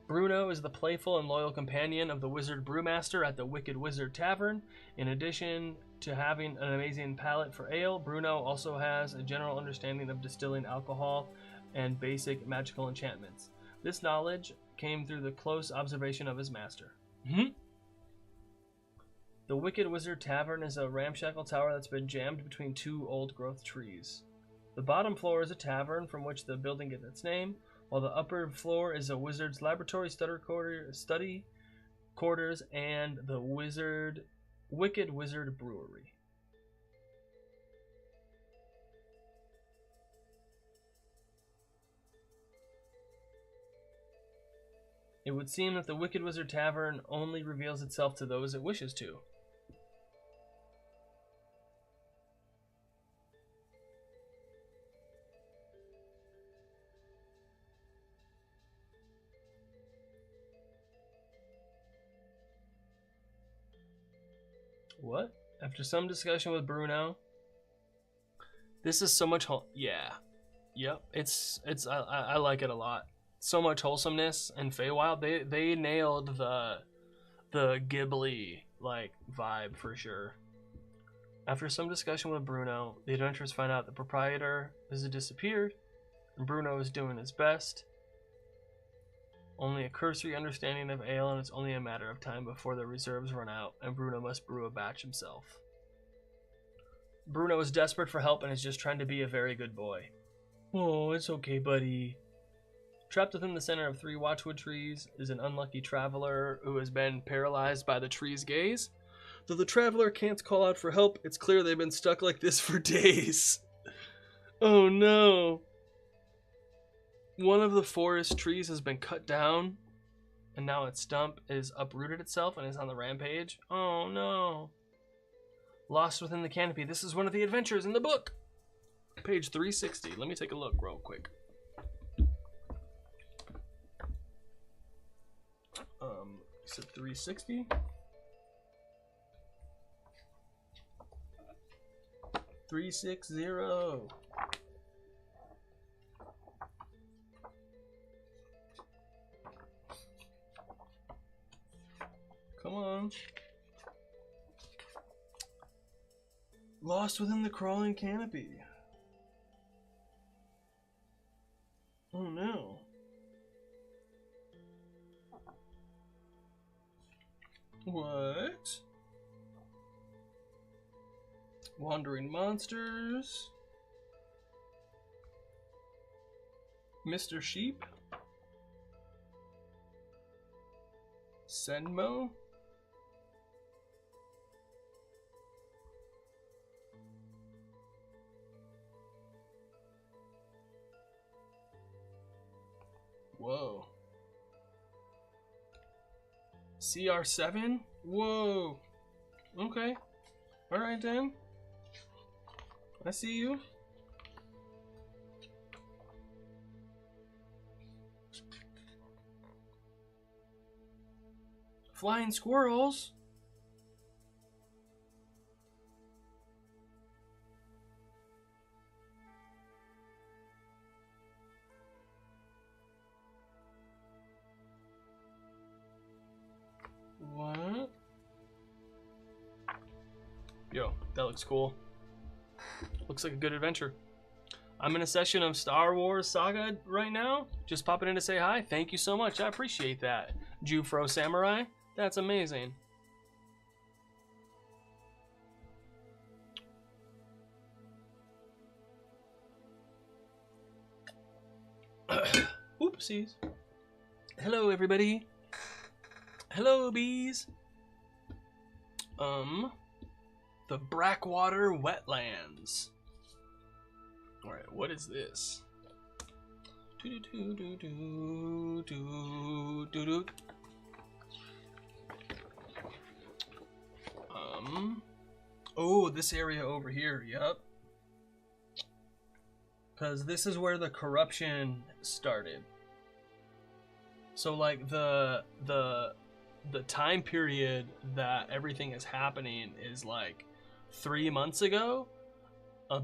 Bruno is the playful and loyal companion of the wizard brewmaster at the Wicked Wizard Tavern. In addition to having an amazing palate for ale, Bruno also has a general understanding of distilling alcohol and basic magical enchantments. This knowledge came through the close observation of his master. The Wicked Wizard Tavern is a ramshackle tower that's been jammed between two old-growth trees. The bottom floor is a tavern from which the building gets its name, while the upper floor is a wizard's laboratory, study quarters, and the Wicked Wizard Brewery. It would seem that the Wicked Wizard Tavern only reveals itself to those it wishes to. What? After some discussion with Bruno, this is so much yeah. Yep, I like it a lot. So much wholesomeness and Feywild. They nailed the Ghibli like vibe for sure. After some discussion with Bruno, the adventurers find out the proprietor has disappeared, and Bruno is doing his best. Only a cursory understanding of ale, and it's only a matter of time before the reserves run out, and Bruno must brew a batch himself. Bruno is desperate for help and is just trying to be a very good boy. Oh, it's okay, buddy. Trapped within the center of 3 watchwood trees is an unlucky traveler who has been paralyzed by the tree's gaze. Though the traveler can't call out for help, it's clear they've been stuck like this for days. Oh no. One of the forest trees has been cut down, and now its stump is uprooted itself and is on the rampage. Oh no. Lost within the canopy. This is one of the adventures in the book. Page 360. Let me take a look real quick. Is it 360? 360. Come on. Lost within the crawling canopy. Oh no. What? Wandering monsters. Mr. Sheep. Senmo. Whoa. CR7? Whoa. Okay. Alright then. I see you. Flying squirrels? What? Yo, that looks cool. Looks like a good adventure. I'm in a session of Star Wars Saga right now. Just popping in to say hi. Thank you so much. I appreciate that. Jufro Samurai. That's amazing. Oopsies. Hello, everybody. Hello, bees. The Brackwater Wetlands. Alright, what is this? Oh, this area over here, yep. Because this is where the corruption started. So, like, the time period that everything is happening is, like, 3 months ago.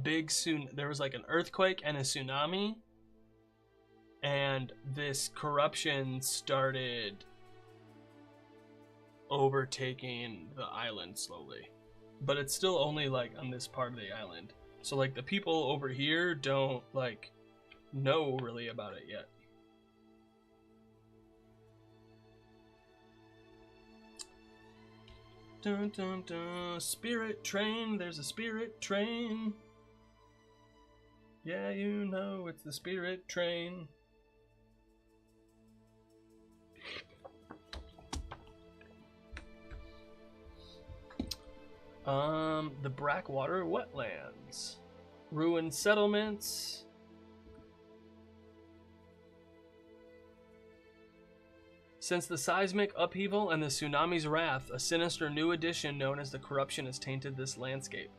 There was, like, an earthquake and a tsunami. And this corruption started overtaking the island slowly. But it's still only, like, on this part of the island. So, like, the people over here don't, like, know really about it yet. dun, dun, dun. Spirit train. There's a spirit train. Yeah, you know it's the spirit train. The Brackwater Wetlands. Ruined settlements. Since the seismic upheaval and the tsunami's wrath, a sinister new addition known as the corruption has tainted this landscape.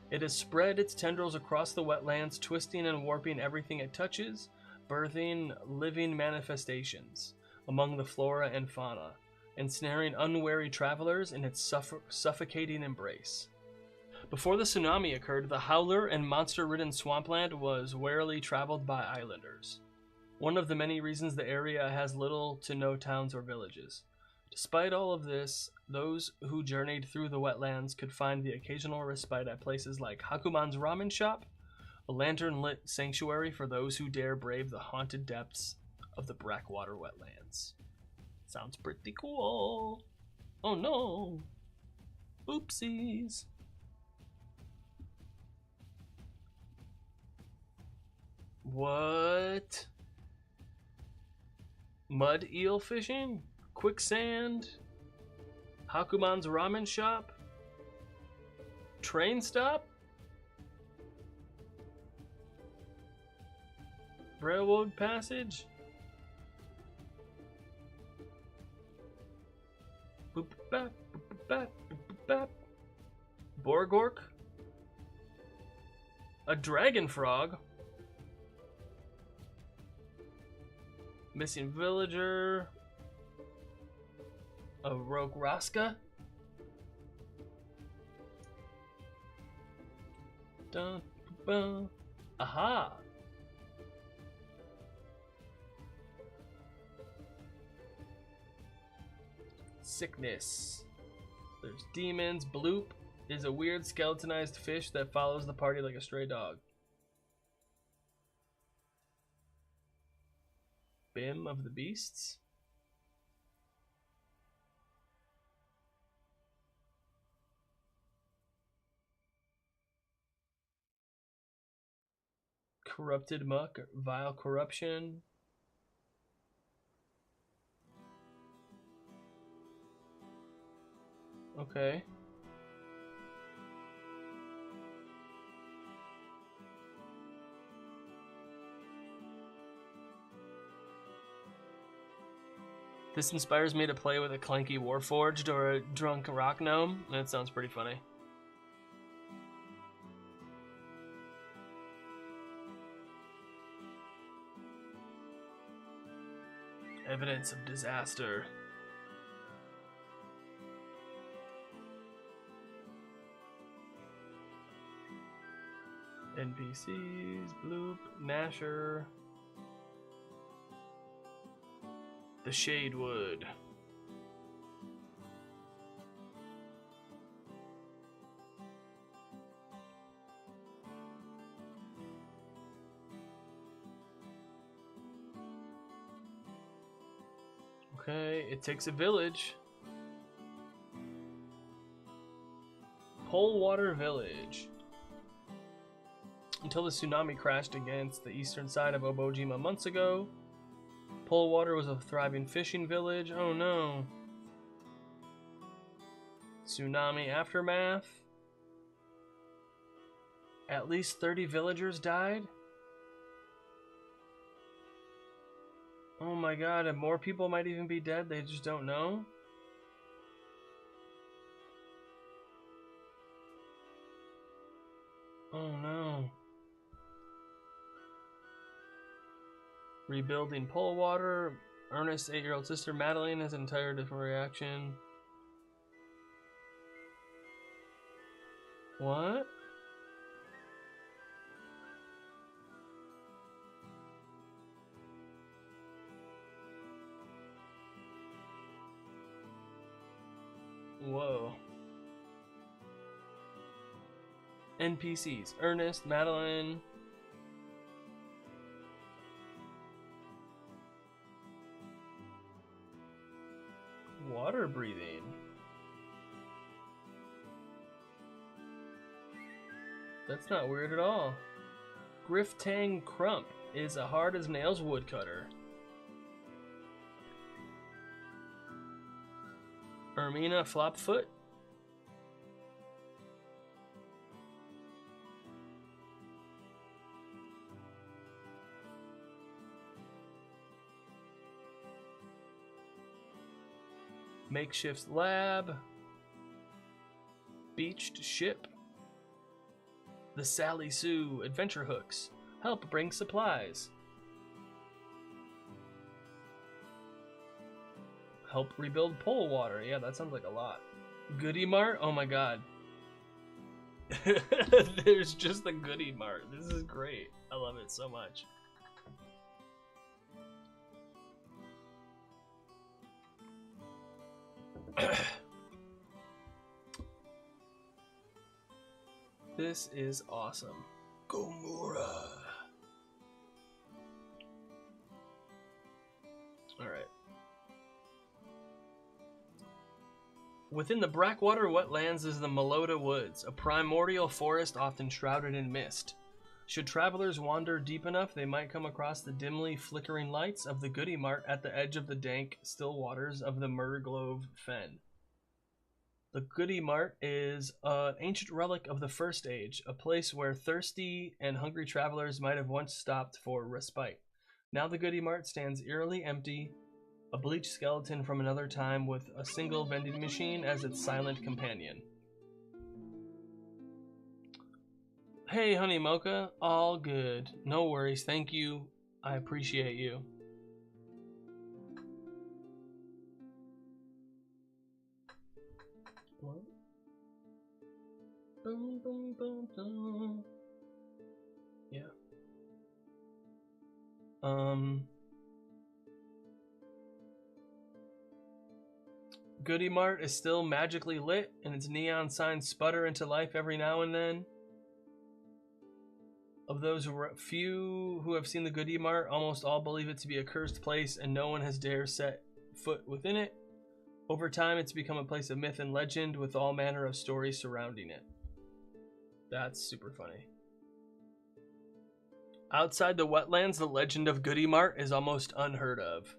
It has spread its tendrils across the wetlands, twisting and warping everything it touches, birthing living manifestations among the flora and fauna, ensnaring unwary travelers in its suffocating embrace. Before the tsunami occurred, the howler and monster-ridden swampland was warily traveled by islanders. One of the many reasons the area has little to no towns or villages. Despite all of this, those who journeyed through the wetlands could find the occasional respite at places like Hakuman's Ramen Shop, a lantern-lit sanctuary for those who dare brave the haunted depths of the Brackwater Wetlands. Sounds pretty cool. Oh no. Oopsies. What? Mud eel fishing? Quicksand? Hakuman's Ramen Shop? Train stop? Railroad passage? Boop bap, boop bap, boop bap. Borgork? A dragon frog? Missing villager. A rogue Raska. Dun, dun. Aha. Sickness. There's demons. Bloop is a weird skeletonized fish that follows the party like a stray dog. Bim of the Beasts. Corrupted muck, vile corruption. Okay. This inspires me to play with a clanky warforged or a drunk rock gnome. That sounds pretty funny. Evidence of disaster. NPCs, Bloop, Nasher. The Shadewood. Okay, it takes a village. Polewater Village. Until the tsunami crashed against the eastern side of Obojima months ago, Polewater was a thriving fishing village. Oh no. Tsunami aftermath. At least 30 villagers died. Oh my god, and more people might even be dead, they just don't know? Oh no. Rebuilding Polewater. Ernest's 8-year-old sister Madeline has an entire different reaction. What? Whoa. NPCs. Ernest, Madeline. Water breathing. That's not weird at all. Griftang Crump is a hard-as-nails woodcutter. Ermina Flopfoot. Makeshift Lab. Beached Ship. The Sally Sue Adventure Hooks. Help bring supplies. Help rebuild pole water. Yeah, that sounds like a lot. Goodie Mart? Oh my god. There's just the Goodie Mart. This is great. I love it so much. This is awesome. Gomorrah. Alright. Within the Brackwater wetlands is the Melota Woods, a primordial forest often shrouded in mist. Should travelers wander deep enough, they might come across the dimly flickering lights of the Goodie Mart at the edge of the dank, still waters of the Murglove Fen. The Goodie Mart is an ancient relic of the First Age, a place where thirsty and hungry travelers might have once stopped for respite. Now the Goodie Mart stands eerily empty, a bleached skeleton from another time with a single vending machine as its silent companion. Hey, Honey Mocha, all good. No worries, thank you. I appreciate you. What? Boom, boom, boom, boom. Yeah. Goodie Mart is still magically lit, and its neon signs sputter into life every now and then. Of those few who have seen the Goodie Mart, almost all believe it to be a cursed place, and no one has dared set foot within it. Over time, it's become a place of myth and legend, with all manner of stories surrounding it. That's super funny. Outside the wetlands, the legend of Goodie Mart is almost unheard of.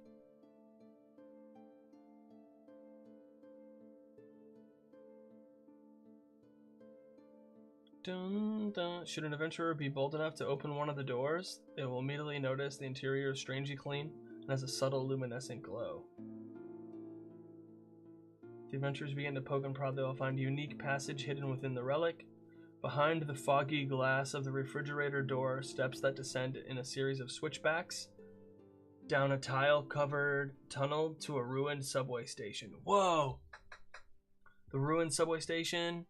Dun, dun. Should an adventurer be bold enough to open one of the doors, they will immediately notice the interior is strangely clean and has a subtle luminescent glow. If the adventurers begin to poke and prod, they will find a unique passage hidden within the relic. Behind the foggy glass of the refrigerator door are steps that descend in a series of switchbacks down a tile-covered tunnel to a ruined subway station. Whoa! The ruined subway station,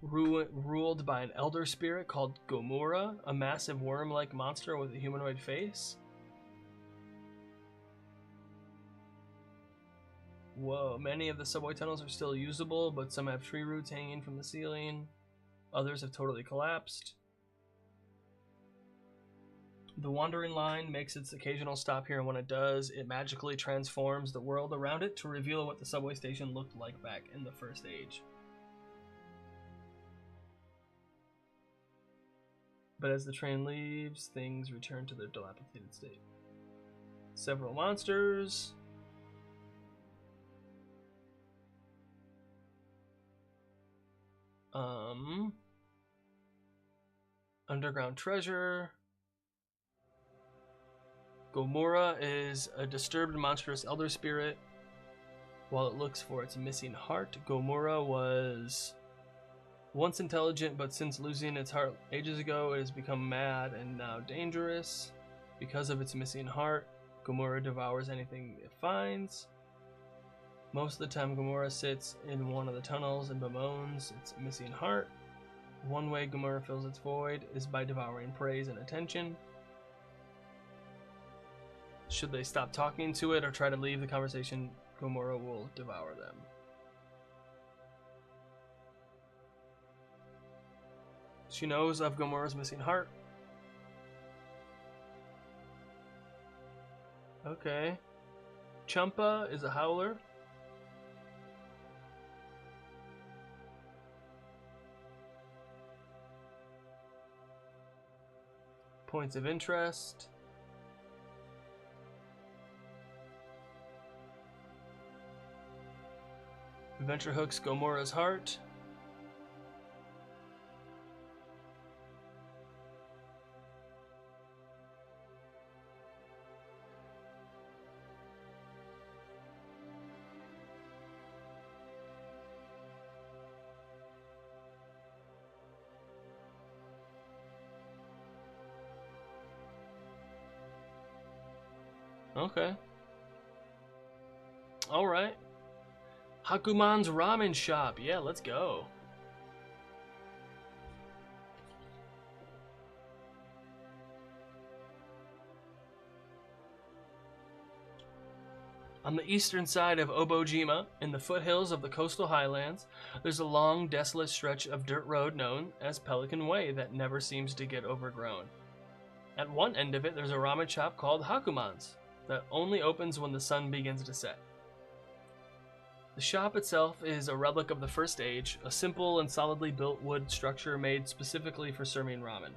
ruled by an elder spirit called Gomorrah, a massive worm-like monster with a humanoid face. Whoa, many of the subway tunnels are still usable, but some have tree roots hanging from the ceiling. Others have totally collapsed. The wandering line makes its occasional stop here, and when it does, it magically transforms the world around it to reveal what the subway station looked like back in the First Age. But as the train leaves, things return to their dilapidated state. Several monsters. Underground treasure. Gomorrah is a disturbed, monstrous elder spirit. While it looks for its missing heart, Gomorrah was once intelligent, but since losing its heart ages ago, it has become mad and now dangerous. Because of its missing heart, Gomorrah devours anything it finds. Most of the time, Gomorrah sits in one of the tunnels and bemoans its missing heart. One way Gomorrah fills its void is by devouring praise and attention. Should they stop talking to it or try to leave the conversation, Gomorrah will devour them. She knows of Gomorrah's missing heart. Okay. Champa is a howler. Points of interest. Adventure hooks Gomora's heart. Okay. Alright. Hakuman's Ramen Shop. Yeah, let's go. On the eastern side of Obojima, in the foothills of the coastal highlands, there's a long, desolate stretch of dirt road known as Pelican Way that never seems to get overgrown. At one end of it, there's a ramen shop called Hakuman's that only opens when the sun begins to set. The shop itself is a relic of the First Age, a simple and solidly built wood structure made specifically for serving ramen.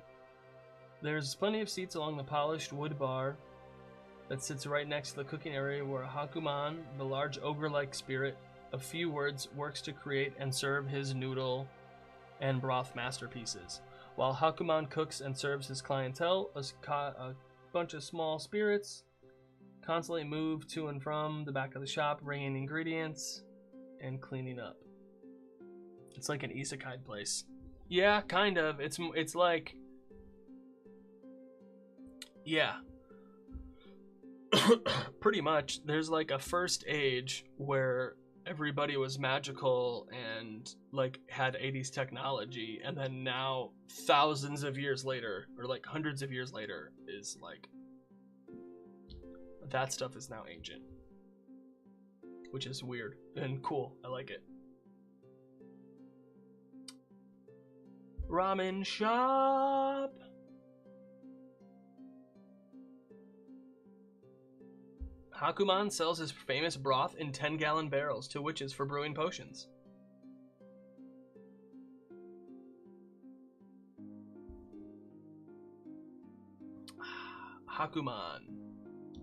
There's plenty of seats along the polished wood bar that sits right next to the cooking area where Hakuman, the large ogre-like spirit of few words, works to create and serve his noodle and broth masterpieces. While Hakuman cooks and serves his clientele, a bunch of small spirits constantly move to and from the back of the shop, bringing ingredients and cleaning up. It's like an isekai place. Yeah, kind of. It's like, yeah. Pretty much. There's like a First Age where everybody was magical and like had 80s technology, and then now thousands of years later, or like hundreds of years later, is like that stuff is now ancient, which is weird and cool. I like it. Ramen shop. Hakuman sells his famous broth in 10-gallon barrels to witches for brewing potions. Hakuman.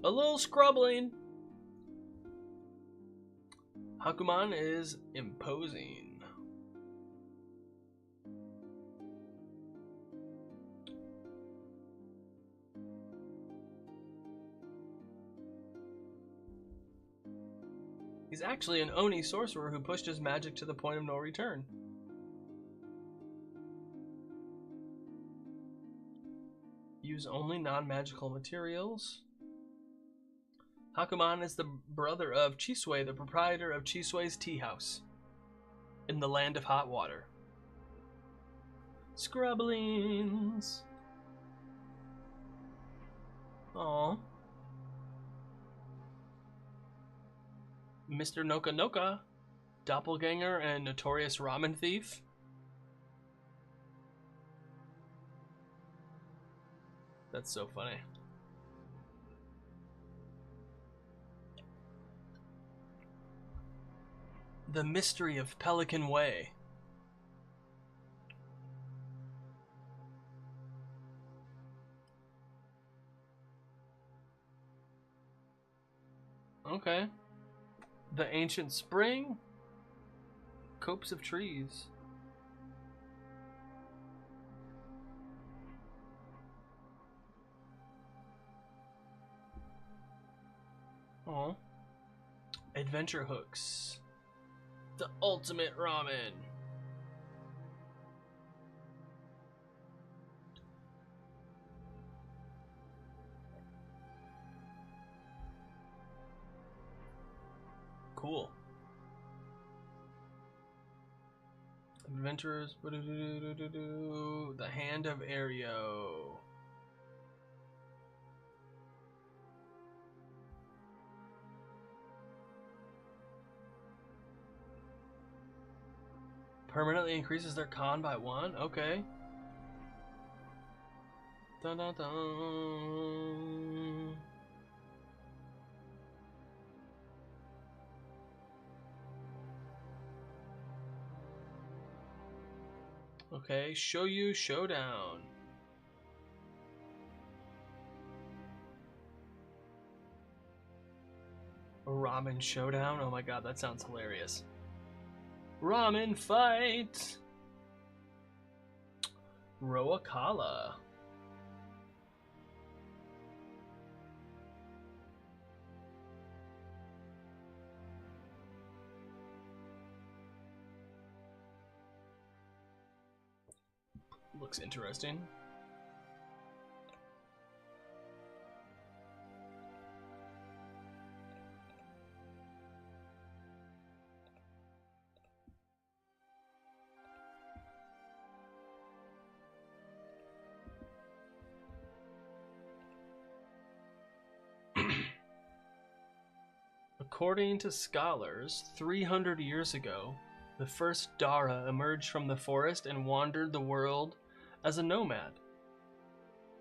A little scrubbling. Hakuman is imposing. He's actually an Oni sorcerer who pushed his magic to the point of no return. Use only non-magical materials. Hakuman is the brother of Chisui, the proprietor of Chisui's Tea House in the land of hot water. Scrubblings. Aww. Mr. Noka Noka, doppelganger and notorious ramen thief. That's so funny. The Mystery of Pelican Way. Okay. The Ancient Spring. Copse of trees. Oh. Adventure hooks. The ultimate ramen. Cool. Adventurers. The Hand of Aereo. Permanently increases their con by 1? Okay. Dun, dun, dun. Okay, Shoyu Showdown. Ramen showdown? Oh my god, that sounds hilarious. Ramen fight! Roakala. Looks interesting. According to scholars, 300 years ago, the first Dara emerged from the forest and wandered the world as a nomad.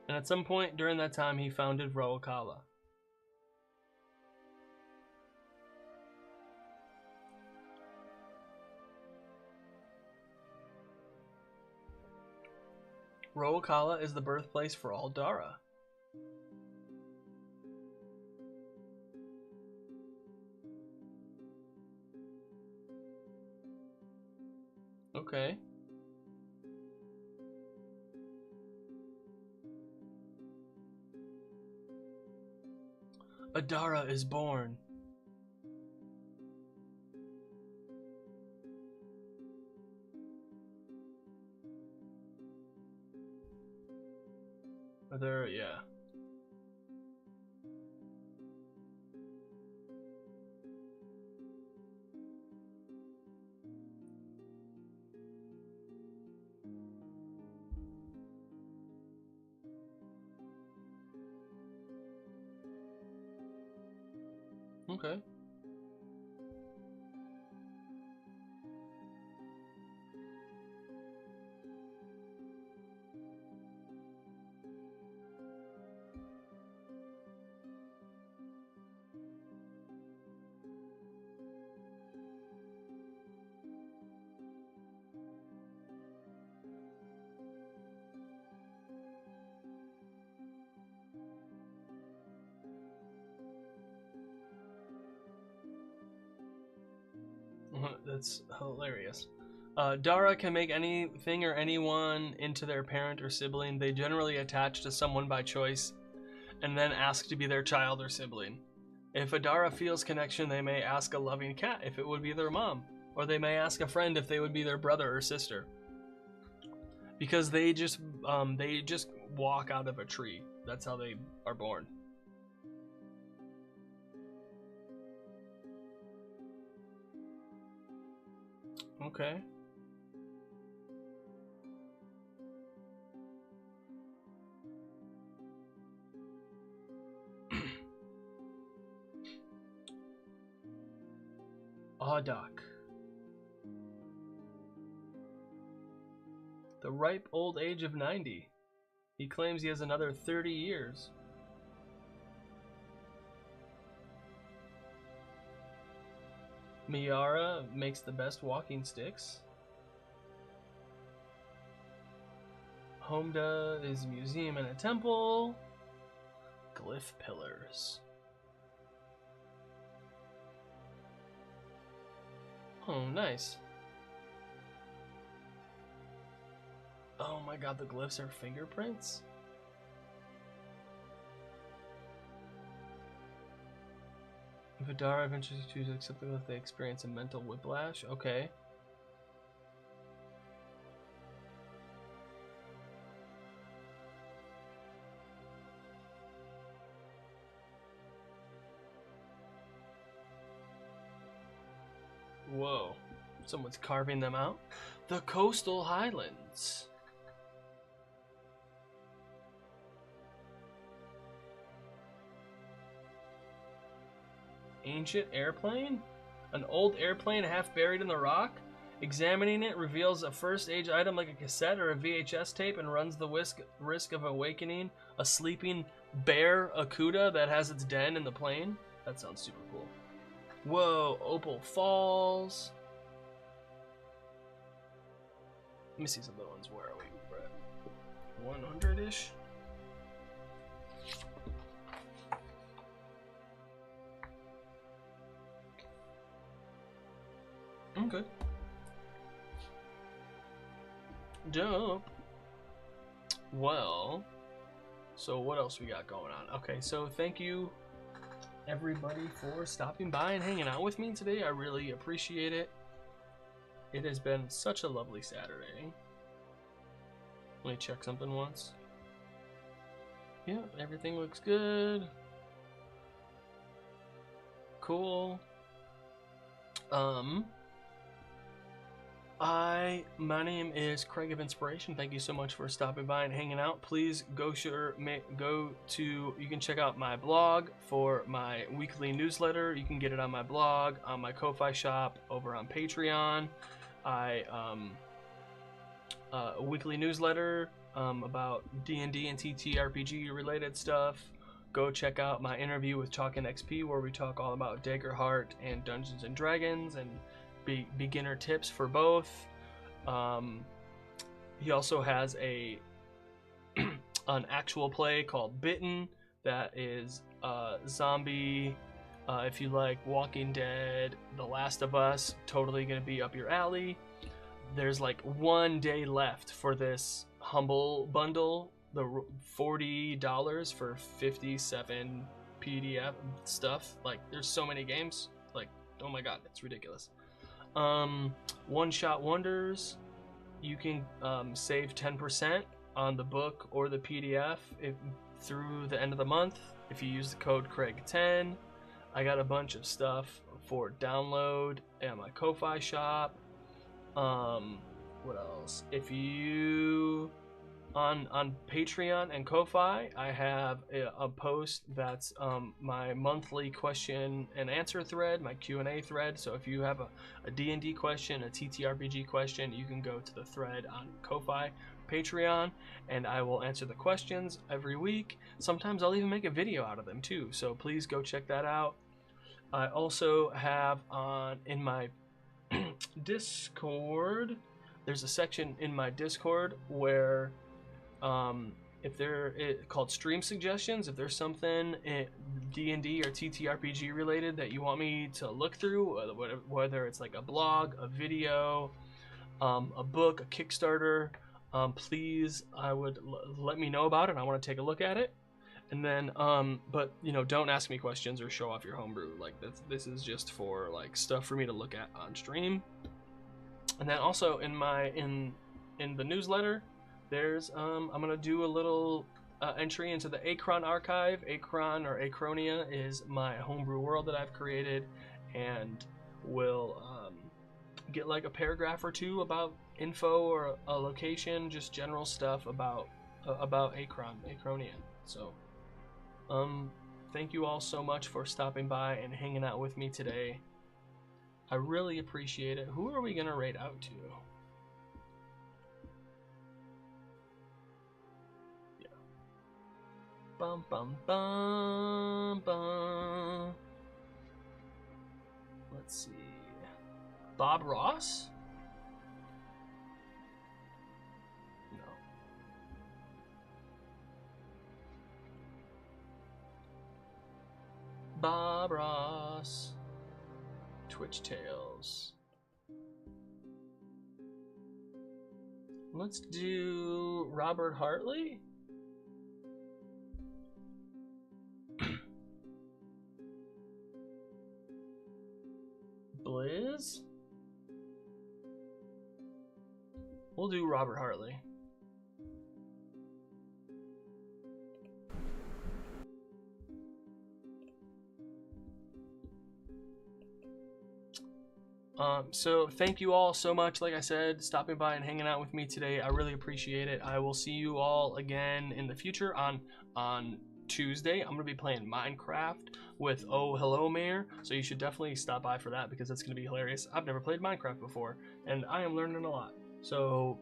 And at some point during that time, he founded Roakala. Roakala is the birthplace for all Dara. Okay. Adara is born. Are there, yeah. Okay. That's hilarious. Dara can make anything or anyone into their parent or sibling. They generally attach to someone by choice and then ask to be their child or sibling. If a Dara feels connection, they may ask a loving cat if it would be their mom, or they may ask a friend if they would be their brother or sister. Because they just walk out of a tree. That's how they are born. Okay. Adak. The ripe old age of 90. He claims he has another 30 years. Miara makes the best walking sticks. Homda is a museum and a temple. Glyph pillars. Oh, nice. Oh my god, the glyphs are fingerprints? If a Dara eventually chooses to accept the glyph, they experience a mental whiplash. Okay. Whoa. Someone's carving them out. The Coastal Highlands. Ancient airplane? An old airplane half buried in the rock? Examining it reveals a first age item like a cassette or a VHS tape and runs the risk of awakening a sleeping bear Akuda that has its den in the plane. That sounds super cool. Whoa, Opal Falls. Let me see some other ones. Where are we? We're at 100-ish. I'm good. Dope. Well, so what else we got going on? Okay, so thank you everybody for stopping by and hanging out with me today. I really appreciate it. It has been such a lovely Saturday. Let me check something once. Yeah, everything looks good. Cool. My name is Craig of Inspiration. Thank you so much for stopping by and hanging out. Please you can check out my blog for my weekly newsletter. You can get it on my blog, on my Ko-Fi shop, over on Patreon. A weekly newsletter about D&D and ttrpg related stuff. Go check out my interview with Chalkin XP, where we talk all about Daggerheart and Dungeons and Dragons and beginner tips for both. He also has an actual play called Bitten that is zombie. If you like Walking Dead, The Last of Us, totally gonna be up your alley. There's like 1 day left for this humble bundle, the $40 for 57 PDF stuff. Like, there's so many games. Like, oh my god, it's ridiculous. One-shot wonders. You can save 10% on the book or the PDF through the end of the month if you use the code Craig10. I got a bunch of stuff for download at my Ko-Fi shop. What else? If you on Patreon and Ko-Fi, I have a post that's my monthly question and answer thread, my Q&A thread. So if you have a D&D question, a TTRPG question, you can go to the thread on Ko-Fi, Patreon, and I will answer the questions every week. Sometimes I'll even make a video out of them too, so please go check that out. I also have in my Discord, there's a section in my Discord where if they're called stream suggestions, if there's something D&D or TTRPG related that you want me to look through, whether it's like a blog, a video, a book, a Kickstarter, please, I would let me know about it. I want to take a look at it. And then but you know, don't ask me questions or show off your homebrew. Like, this is just for like stuff for me to look at on stream. And then also in the newsletter, there's I'm gonna do a little entry into the Acron archive. Acron or Acronia is my homebrew world that I've created, and will get like a paragraph or two about info or a location, just general stuff about Acronia. So thank you all so much for stopping by and hanging out with me today. I really appreciate it. Who are we gonna raid out to? Bum bum bum bum. Let's see. Bob Ross? No. Bob Ross. Twitch Tales. Let's do Robert Hartley. Blizz? We'll do Robert Hartley. So thank you all so much, like I said, stopping by and hanging out with me today. I really appreciate it. I will see you all again in the future on Tuesday. I'm gonna be playing Minecraft with Oh Hello Mayor, so you should definitely stop by for that, because it's gonna be hilarious. I've never played Minecraft before, and I am learning a lot. So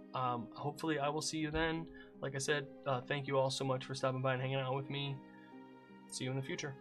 hopefully I will see you then. Like I said, thank you all so much for stopping by and hanging out with me. See you in the future.